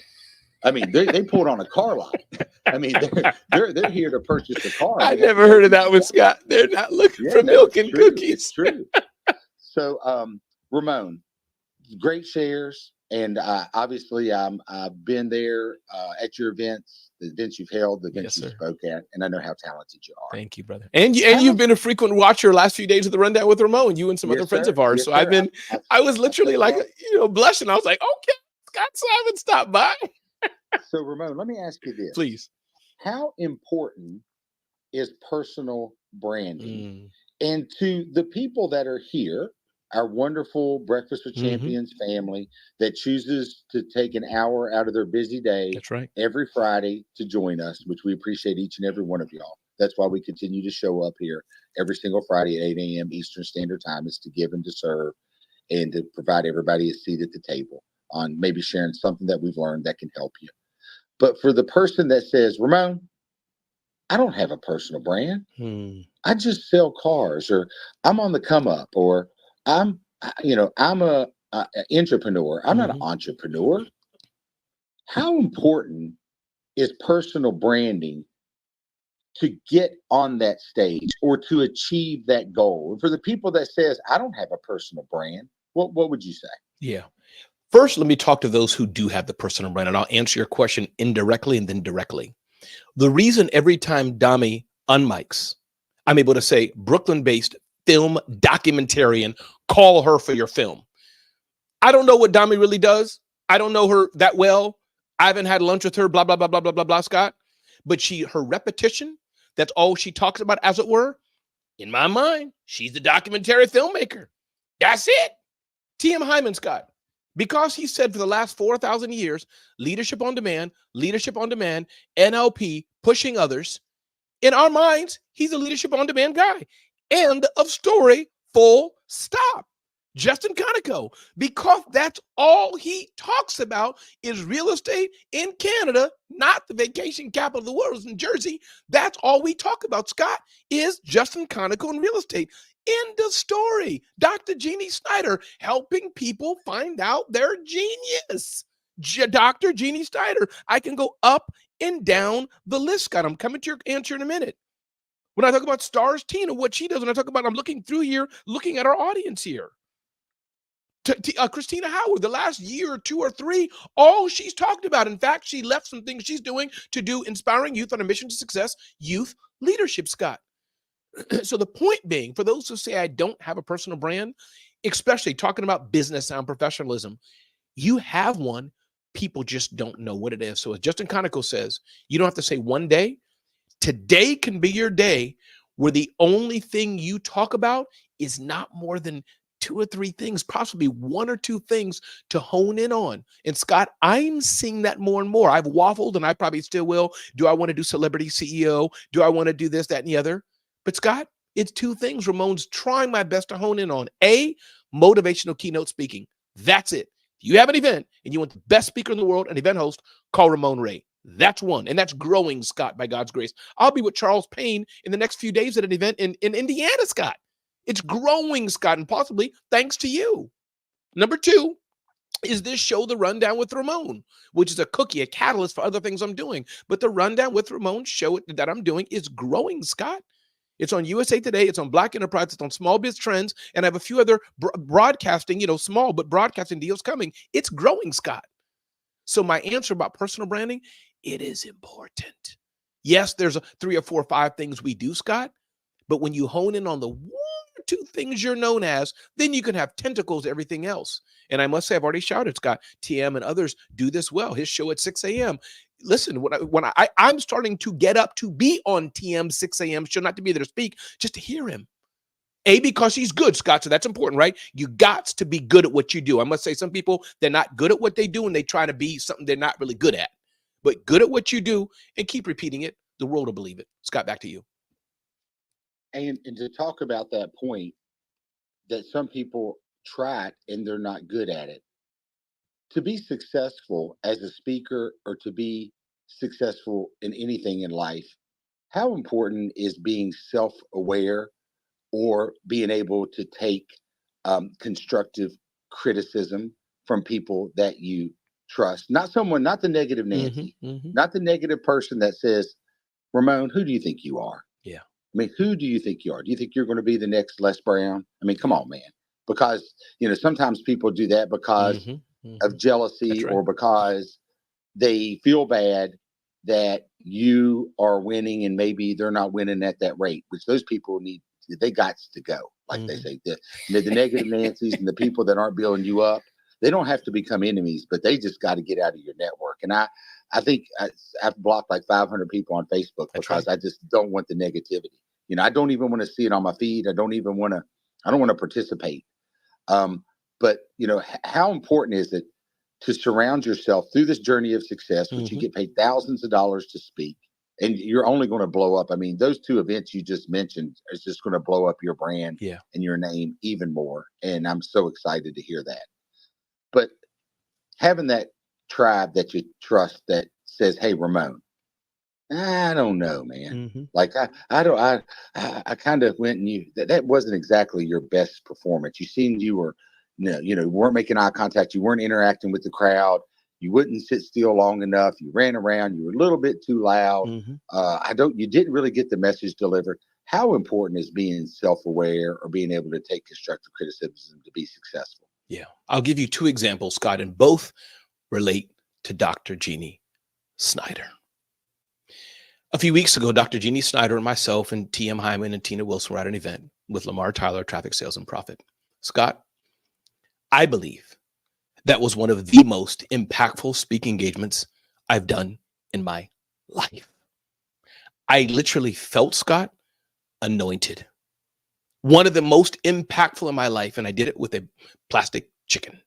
I mean, they pulled on a car lot. I mean, they're here to purchase a car. I never heard of that one, Scott. They're not looking for milk and true. cookies. It's true. So, Ramon, great shares. And obviously, I've been there at your events, the events you've held, the events you spoke at, and I know how talented you are. Thank you, brother. And you've been a frequent watcher last few days of the Rundown with Ramon, you and some other friends of ours. So I was literally like, blushing. I was like, okay, Scott Simon stopped by. So, Ramon, let me ask you this. Please. How important is personal branding? And to the people that are here, our wonderful Breakfast with Champions family that chooses to take an hour out of their busy day every Friday to join us, which we appreciate each and every one of y'all. That's why we continue to show up here every single Friday at 8 a.m. Eastern Standard Time, is to give and to serve and to provide everybody a seat at the table on maybe sharing something that we've learned that can help you. But for the person that says, Ramon, I don't have a personal brand. I just sell cars, or I'm on the come up, or I'm a entrepreneur. I'm not an entrepreneur. How important is personal branding to get on that stage or to achieve that goal? And for the people that says, I don't have a personal brand, what would you say? Yeah. First, let me talk to those who do have the personal brand, and I'll answer your question indirectly and then directly. The reason every time Dami unmics, I'm able to say Brooklyn-based film documentarian, call her for your film. I don't know what Dami really does. I don't know her that well. I haven't had lunch with her, blah, blah, blah, blah, blah, blah, blah, Scott. But her repetition, that's all she talks about, as it were. In my mind, she's the documentary filmmaker. That's it. T.M. Hyman, Scott. Because he said for the last 4,000 years, leadership on demand, NLP, pushing others. In our minds, he's a leadership on demand guy. End of story, full stop. Justin Conoco, because that's all he talks about is real estate in Canada, not the vacation capital of the world in Jersey. That's all we talk about, Scott, is Justin Conoco and real estate. End of story. Dr. Jeannie Snyder helping people find out their genius. Dr. Jeannie Snyder. I can go up and down the list, Scott. I'm coming to your answer in a minute. When I talk about Stars Tina, what she does, when I talk about, I'm looking through here, looking at our audience here. Christina Howard, the last year or 2 or 3, all she's talked about. In fact, she left some things she's doing to do inspiring youth on a mission to success, youth leadership, Scott. So the point being, for those who say I don't have a personal brand, especially talking about business and professionalism, you have one. People just don't know what it is. So as Justin Conoco says, you don't have to say one day. Today can be your day where the only thing you talk about is not more than 2 or 3 things, possibly 1 or 2 things to hone in on. And Scott, I'm seeing that more and more. I've waffled, and I probably still will. Do I want to do celebrity CEO? Do I want to do this, that, and the other? But Scott, it's 2 things Ramon's trying my best to hone in on. A, motivational keynote speaking. That's it. If you have an event and you want the best speaker in the world, an event host, call Ramon Ray. That's one. And that's growing, Scott, by God's grace. I'll be with Charles Payne in the next few days at an event in Indiana, Scott. It's growing, Scott, and possibly thanks to you. Number 2 is this show, The Rundown with Ramon, which is a cookie, a catalyst for other things I'm doing. But the Rundown with Ramon show that I'm doing is growing, Scott. It's on USA Today. It's on Black Enterprise. It's on Small Biz Trends. And I have a few other broadcasting, small, but broadcasting deals coming. It's growing, Scott. So my answer about personal branding, it is important. Yes, there's 3 or 4 or 5 things we do, Scott. But when you hone in on the 1 or 2 things you're known as, then you can have tentacles to everything else. And I must say, I've already shouted, Scott, TM and others do this well. His show at 6 a.m. Listen, I'm starting to get up to be on TM 6 a.m. show, not to be there to speak, just to hear him. Because he's good, Scott. So that's important, right? You got to be good at what you do. I must say, some people, they're not good at what they do and they try to be something they're not really good at. But good at what you do and keep repeating it. The world will believe it. Scott, back to you. And to talk about that point, that some people try it and they're not good at it. To be successful as a speaker or to be successful in anything in life, how important is being self-aware or being able to take constructive criticism from people that you trust? Not someone, not the negative Nancy, not the negative person that says, Ramon, who do you think you are? Yeah. I mean, who do you think you are? Do you think you're going to be the next Les Brown? I mean, come on, man. Because, sometimes people do that because of jealousy right. or because they feel bad that you are winning and maybe they're not winning at that rate, which those people they got to go. Like they say, the negative Nancy's and the people that aren't building you up, they don't have to become enemies, but they just got to get out of your network. And I think I've blocked like 500 people on Facebook because I just don't want the negativity. I don't even want to see it on my feed. I don't want to participate. But how important is it to surround yourself through this journey of success, which you get paid thousands of dollars to speak, and you're only going to blow up. I mean, those two events you just mentioned is just going to blow up your brand and your name even more. And I'm so excited to hear that. But having that tribe that you trust that says, hey, Ramon, I don't know, man. Like I kind of went and that wasn't exactly your best performance. You seemed you were, weren't making eye contact. You weren't interacting with the crowd. You wouldn't sit still long enough. You ran around. You were a little bit too loud. You didn't really get the message delivered. How important is being self-aware or being able to take constructive criticism to be successful? Yeah. I'll give you two examples, Scott, and both relate to Dr. Jeannie Snyder. A few weeks ago, Dr. Jeannie Snyder and myself and T.M. Hyman and Tina Wilson were at an event with Lamar Tyler, Traffic Sales and Profit. Scott, I believe that was one of the most impactful speaking engagements I've done in my life. I literally felt, Scott, anointed. One of the most impactful in my life, and I did it with a plastic chicken.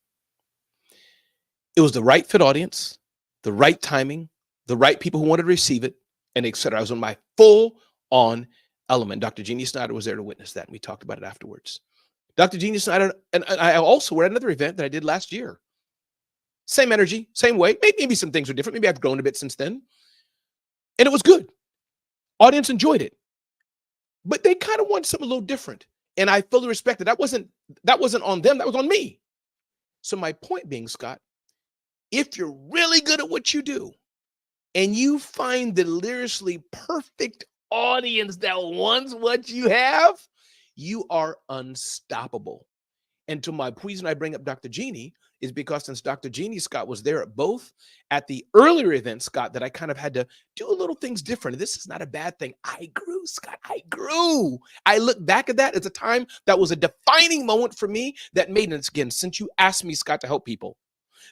It was the right fit audience, the right timing, the right people who wanted to receive it, and et cetera. I was on my full-on element. Dr. Jeannie Snyder was there to witness that, and we talked about it afterwards. Dr. Jeannie Snyder and I also were at another event that I did last year. Same energy, same way. Maybe some things are different. Maybe I've grown a bit since then. And it was good. Audience enjoyed it. But they kind of want something a little different. And I fully respect it. That wasn't on them. That was on me. So my point being, Scott, if you're really good at what you do and you find the lyrically perfect audience that wants what you have, you are unstoppable. And to my reason I bring up Dr. Jeannie is because since Dr. Jeannie, Scott, was there at the earlier event, Scott, that I kind of had to do a little things different. This is not a bad thing. I grew, Scott. I grew. I look back at that as a time that was a defining moment for me that made it. Again, since you asked me, Scott, to help people,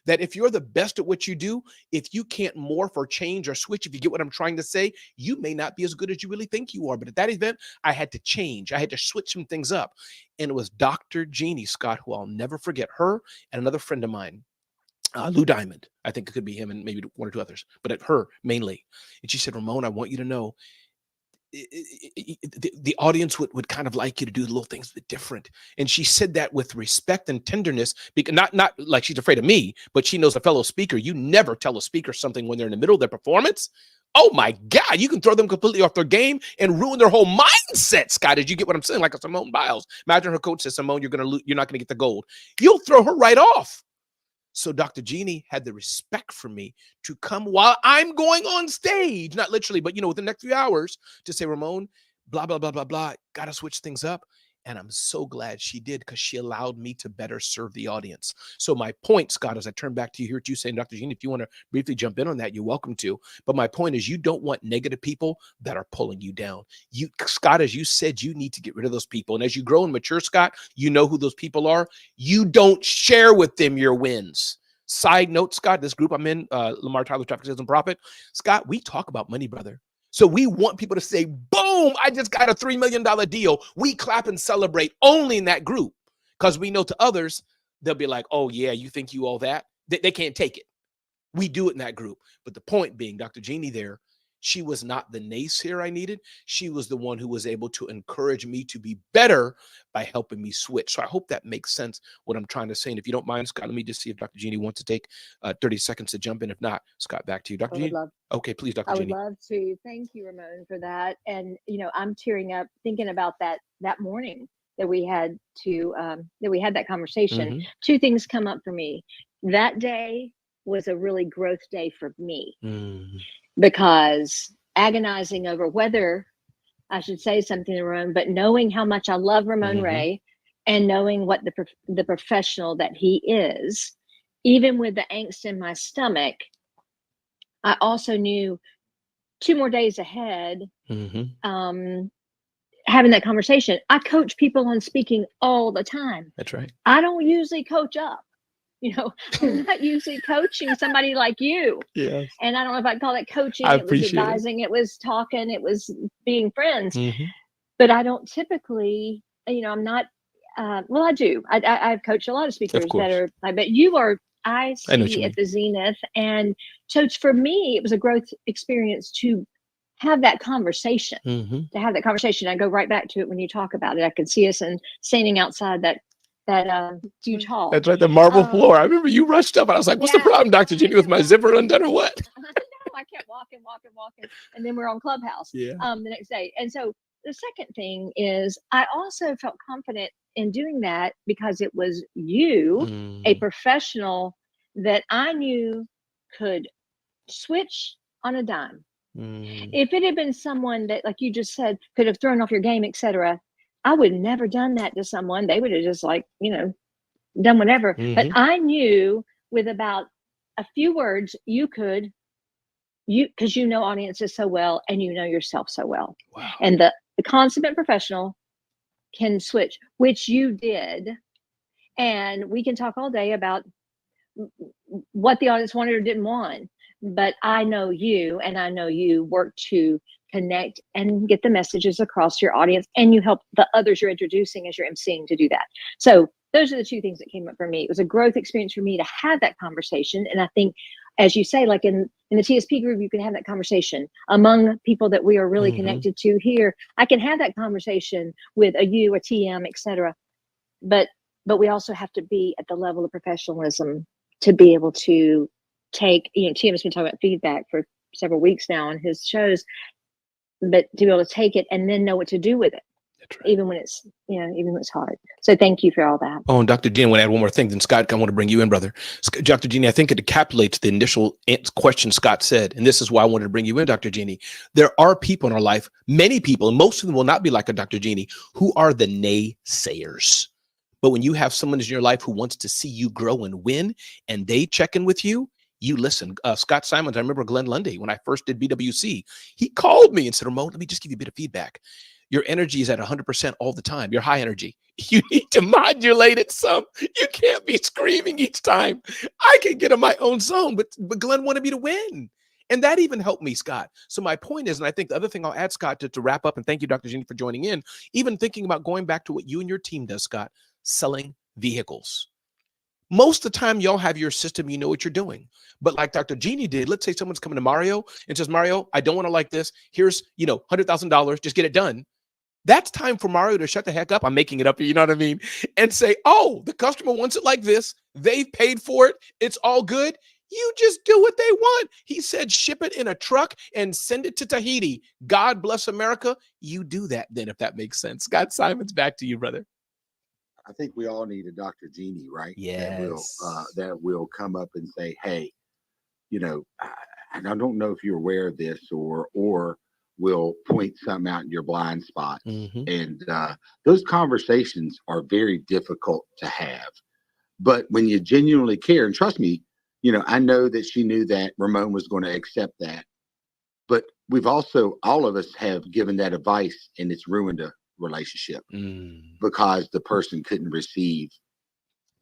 that if you're the best at what you do, if you can't morph or change or switch, if you get what I'm trying to say, you may not be as good as you really think you are. But at that event, I had to change. I had to switch some things up. And it was Dr. Jeannie, Scott, who I'll never forget, her and another friend of mine, Lou Diamond. I think it could be him and maybe one or two others, but at her mainly. And she said, Ramon, I want you to know, the audience would kind of like you to do little things a bit different. And she said that with respect and tenderness, because not like she's afraid of me, but she knows a fellow speaker. You never tell a speaker something when they're in the middle of their performance. Oh my God, you can throw them completely off their game and ruin their whole mindset, Scott. Did you get what I'm saying? Like a Simone Biles. Imagine her coach says, Simone, you're not gonna get the gold. You'll throw her right off. So Dr. Jeannie had the respect for me to come while I'm going on stage, not literally, but within the next few hours, to say, Ramon, blah, blah, blah, blah, blah, got to switch things up. And I'm so glad she did, because she allowed me to better serve the audience. So my point, Scott, as I turn back to you, hear what you saying, Dr. Jeannie, if you want to briefly jump in on that, you're welcome to. But my point is, you don't want negative people that are pulling you down. Scott, as you said, you need to get rid of those people. And as you grow and mature, Scott, you know who those people are. You don't share with them your wins. Side note, Scott, this group I'm in, Lamar Tyler, Traffic Sales and Profit, Scott, we talk about money, brother. So we want people to say, boom, I just got a $3 million deal. We clap and celebrate only in that group, because we know to others, they'll be like, oh yeah, you think you all that? They can't take it. We do it in that group. But the point being, Dr. Jeannie there, She was not the naysayer I needed. She was the one who was able to encourage me to be better by helping me switch. So I hope that makes sense what I'm trying to say. And if you don't mind, Scott, let me just see if Dr. Jeannie wants to take 30 seconds to jump in. If not, Scott, back to you. Dr. I would Jeannie? love, Okay, please, Dr. I would Jeannie. love to. Thank you, Ramon, for that. And I'm tearing up thinking about that morning that we had that conversation. Mhm. Two things come up for me. That day was a really growth day for me Mm. because agonizing over whether I should say something to Ramon, but knowing how much I love Ramon Mhm. Ray and knowing what the professional that he is, even with the angst in my stomach, I also knew 2 more days ahead, Mhm. having that conversation. I coach people on speaking all the time. That's right. I don't usually coach up. I'm not usually coaching somebody like you. Yes. And I don't know if I'd call it coaching. I It was appreciate it. advising. It was talking. It was being friends. Mhm. But I don't typically, I'm not, well, I do. I've coached a lot of speakers that course. are, but you are, I I know what you see mean. at the zenith. And so for me, it was a growth experience to have that conversation. Mhm. To have that conversation. I go right back to it when you talk about it. I could see us and standing outside that huge hall. That's right, the marble floor. I remember you rushed up and I was like, what's the Yeah. problem, Dr. Jeannie, with my zipper undone or what? No, I kept walking, and then we're on Clubhouse. Yeah. The next day. And so the second thing is I also felt confident in doing that because it was you, a Mm. professional that I knew could switch on a dime. Mm. If it had been someone that, like you just said, could have thrown off your game, etc., I would never done that to someone. They would have just done whatever. But Mhm. I knew with about a few words, because you know audiences so well and you know yourself so well. Wow. And the consummate professional can switch, which you did. And we can talk all day about what the audience wanted or didn't want. But I know you, and I know you work to connect and get the messages across to your audience, and you help the others you're introducing as you're emceeing to do that. So those are the two things that came up for me. It was a growth experience for me to have that conversation. And I think, as you say, like in the TSP group, you can have that conversation among people that we are really Mhm. connected to here. I can have that conversation with a TM, etc. But we also have to be at the level of professionalism to be able to take, Tim has been talking about feedback for several weeks now on his shows, but to be able to take it and then know what to do with it. That's right. Even when it's hard. So thank you for all that. Oh, and Dr. Jeannie, I want to add one more thing. Then Scott, I want to bring you in, brother. Dr. Jeannie, I think it encapsulates the initial question Scott said. And this is why I wanted to bring you in, Dr. Jeannie. There are people in our life, many people, and most of them will not be like a Dr. Jeannie, who are the naysayers. But when you have someone in your life who wants to see you grow and win, and they check in with you, you listen. Scott Simons, I remember Glenn Lundy, when I first did BWC, he called me and said, Ramon, let me just give you a bit of feedback. Your energy is at 100% all the time. You're high energy. You need to modulate it some. You can't be screaming each time. I can get in my own zone, but Glenn wanted me to win. And that even helped me, Scott. So my point is, and I think the other thing I'll add, Scott, to wrap up, and thank you, Dr. Jeannie, for joining in, even thinking about going back to what you and your team does, Scott, selling vehicles. Most of the time, y'all have your system, you know what you're doing. But like Dr. Jeannie did, let's say someone's coming to Mario and says, Mario, I don't want to like this. Here's, $100,000, just get it done. That's time for Mario to shut the heck up. I'm making it up here, you know what I mean? And say, oh, the customer wants it like this. They've paid for it. It's all good. You just do what they want. He said, ship it in a truck and send it to Tahiti. God bless America. You do that then, if that makes sense. Scott Simons, back to you, brother. I think we all need a Dr. Jeannie, right? Yes. That will come up and say, hey, and I don't know if you're aware of this, or will point something out in your blind spots. Mhm. And those conversations are very difficult to have. But when you genuinely care, and trust me, I know that she knew that Ramon was going to accept that. But we've also, all of us have given that advice, and it's ruined a relationship because the person couldn't receive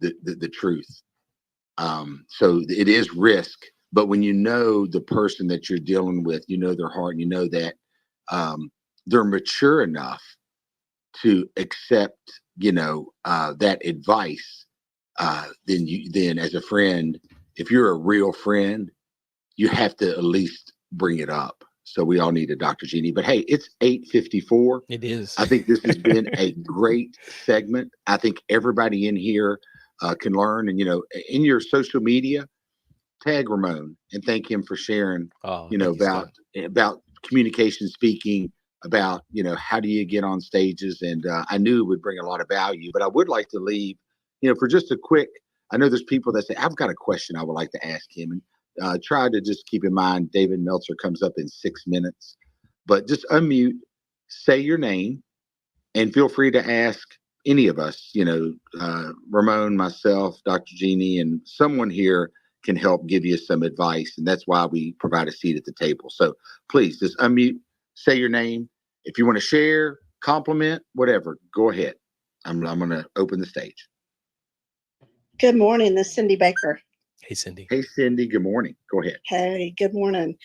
the truth. So it is risk. But when you know the person that you're dealing with, you know their heart, and you know that they're mature enough to accept, that advice, then as a friend, if you're a real friend, you have to at least bring it up. So we all need a Dr. Jeannie. But hey, it's 8:54. It is. I think this has been a great segment. I think everybody in here can learn. And, in your social media, tag Ramon and thank him for sharing, about communication speaking, about, how do you get on stages? And I knew it would bring a lot of value. But I would like to leave, for just a quick, I know there's people that say, I've got a question I would like to ask him. And try to just keep in mind, David Meltzer comes up in 6 minutes, but just unmute, say your name, and feel free to ask any of us, Ramon, myself, Dr. Jeannie, and someone here can help give you some advice. And that's why we provide a seat at the table. So please just unmute, say your name. If you want to share, compliment, whatever, go ahead. I'm going to open the stage. Good morning. This is Cindy Baker. Hey, Cindy. Hey, Cindy. Good morning. Go ahead. Hey, good morning.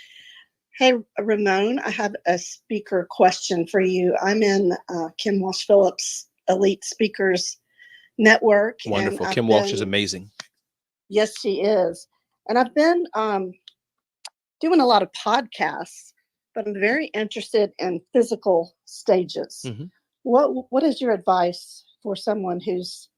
Hey, Ramon, I have a speaker question for you. I'm in Kim Walsh-Phillips Elite Speakers Network. Wonderful. Kim Walsh is amazing. Yes, she is. And I've been doing a lot of podcasts, but I'm very interested in physical stages. Mm-hmm. What is your advice for someone who's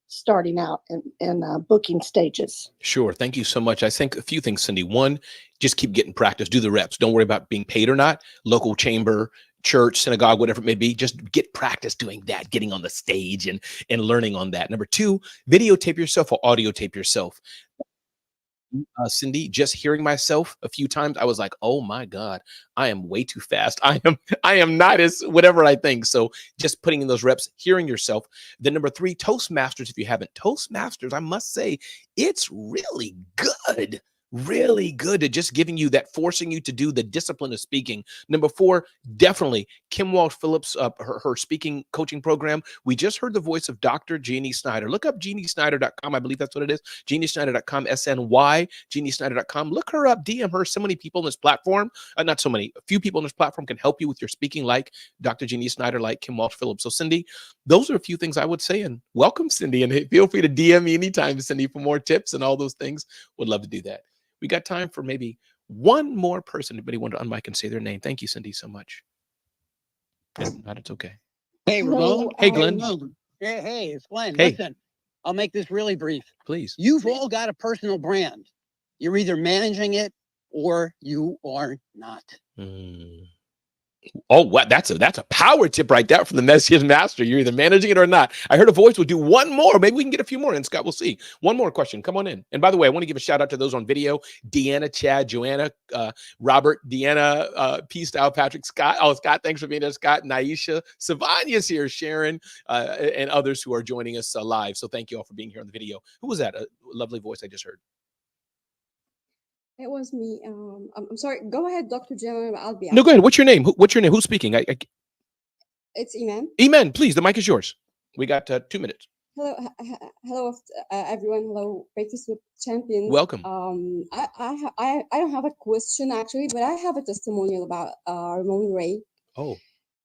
starting out in booking stages? Sure. Thank you so much. I think a few things, Cindy. One, just keep getting practice. Do the reps. Don't worry about being paid or not. Local chamber, church, synagogue, whatever it may be. Just get practice doing that, getting on the stage and learning on that. Number two, videotape yourself or audio tape yourself. Cindy, just hearing myself a few times, I was like, oh my God, I am way too fast. I am not as whatever I think. So just putting in those reps, hearing yourself. Then number three, Toastmasters. If you haven't, Toastmasters, I must say, it's really good. Really good at just giving you that, forcing you to do the discipline of speaking. Number four, definitely Kim Walsh-Phillips, her speaking coaching program. We just heard the voice of Dr. Jeannie Snyder. Look up jeanniesnyder.com. I believe that's what it is. jeanniesnyder.com, SNY, jeanniesnyder.com. Look her up, DM her. So many people on this platform, not so many, a few people on this platform can help you with your speaking, like Dr. Jeannie Snyder, like Kim Walsh-Phillips. So Cindy, those are a few things I would say, and welcome, Cindy. And feel free to DM me anytime, Cindy, for more tips and all those things. Would love to do that. We got time for maybe one more person. Anybody want to unmic and say their name? Thank you, Cindy, so much. If not, it's okay. Hey, Ramon. Hey, Glenn. Hey, it's Glenn. Hey. Listen, I'll make this really brief. Please. You've all got a personal brand. You're either managing it or you are not. Oh, what? That's a power tip right there from the Messiah's Master. You're either managing it or not. I heard a voice. We'll do one more. Maybe we can get a few more in, Scott. We'll see. One more question. Come on in. And by the way, I want to give a shout out to those on video. Deanna, Chad, Joanna, Robert, Deanna, P. Style, Patrick, Scott. Oh, Scott, thanks for being there. Scott, Naisha, Savania's here, Sharon, and others who are joining us live. So thank you all for being here on the video. Who was that? A lovely voice I just heard. It was me. I'm sorry. Go ahead, Dr. Jenna. I'll be. No, go ahead. What's your name? What's your name? Who's speaking? It's Iman. Iman, please. The mic is yours. We got 2 minutes. Hello, everyone. Hello, Breakfast with Champions. Welcome. I don't have a question actually, but I have a testimonial about Ramon Ray. Oh.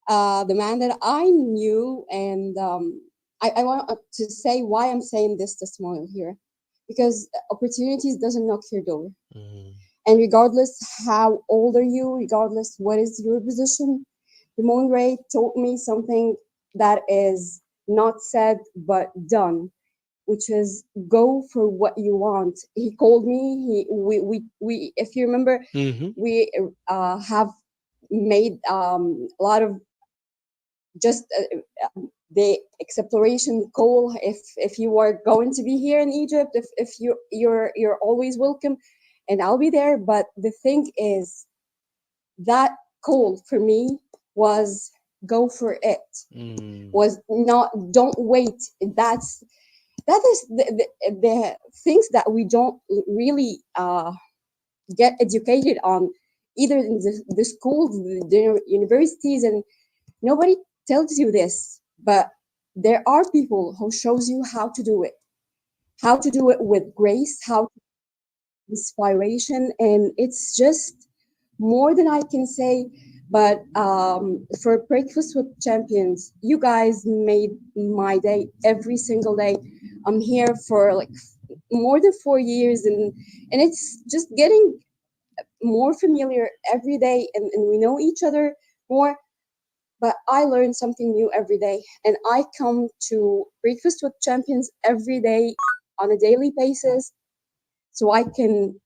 The man that I knew, and I want to say why I'm saying this testimonial here. Because opportunities doesn't knock your door. And regardless how old are you, regardless what is your position, Ramon Ray taught me something that is not said but done, which is go for what you want. He called me. We if you remember, we have made a lot of just the exploration call. If you are going to be here in Egypt, if you're always welcome, and I'll be there. But the thing is, that call for me was go for it. Was not don't wait. That is the things that we don't really get educated on, either in the schools, the universities, and nobody tells you this. But there are people who shows you how to do it with grace, how to inspiration, and it's just more than I can say. But for Breakfast with Champions, you guys made my day every single day. I'm here for like more than 4 years, and it's just getting more familiar every day, and we know each other more. But I learn something new every day, and I come to Breakfast with Champions every day on a daily basis, so I can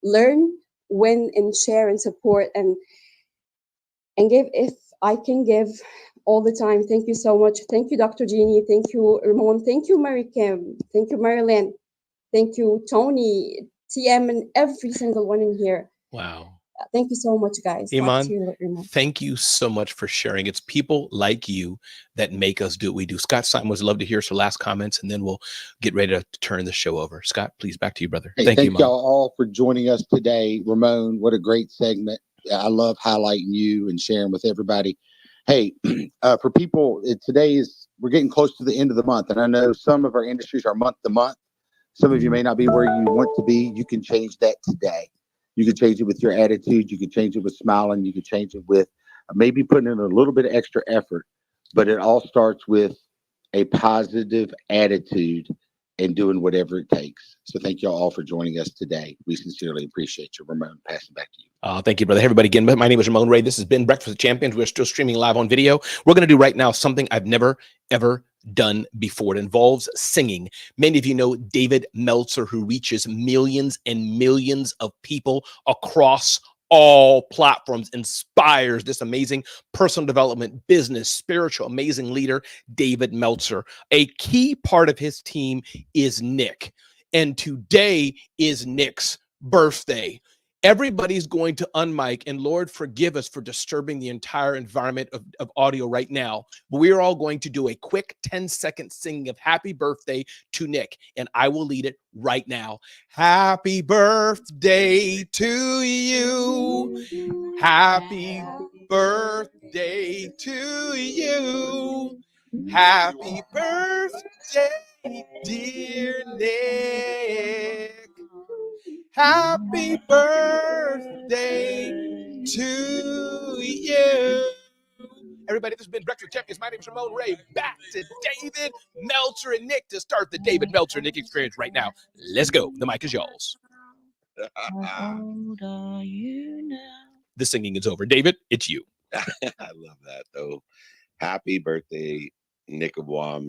learn, win, and share and support and give if I can give all the time. Thank you so much. Thank you, Dr. Jeannie. Thank you, Ramon. Thank you, Mary Kim. Thank you, Marilyn. Thank you, Tony, TM, and every single one in here. Wow. Thank you so much, guys. Iman, Back to you, Ramon. thank you so much for sharing. It's people like you that make us do what we do. Scott Simon would love to hear some last comments, and then we'll get ready to turn the show over. Scott, please, back to you, brother. Hey, thank you, y'all all for joining us today. Ramon, what a great segment. I love highlighting you and sharing with everybody. Hey, for people, we're getting close to the end of the month, and I know some of our industries are month to month. Some of you may not be where you want to be. You can change that today. You can change it with your attitude. You can change it with smiling. You can change it with maybe putting in a little bit of extra effort. But it all starts with a positive attitude and doing whatever it takes. So thank you all for joining us today. We sincerely appreciate you. Ramon, passing back to you. Thank you, brother. Hey, everybody, again, my name is Ramon Ray. This has been Breakfast with Champions. We're still streaming live on video. We're going to do right now something I've never, ever done before. It involves singing. Many of you know David Meltzer, who reaches millions and millions of people across all platforms, inspires this amazing personal development, business, spiritual, amazing leader, David Meltzer. A key part of his team is Nick. And today is Nick's birthday. Everybody's going to unmic, and Lord, forgive us for disturbing the entire environment of audio right now. But we are all going to do a quick 10-second singing of happy birthday to Nick, and I will lead it right now. Happy birthday to you. Happy birthday to you. Happy birthday, dear Nick. Happy birthday to you. Everybody, this has been Breakfast with Champions. My name is Ramon Ray. Back to David Meltzer and Nick to start the David Meltzer and Nick experience right now. Let's go. The mic is yours. How old are you now? The singing is over. David, it's you. I love that, though. Happy birthday, Nick Abuam.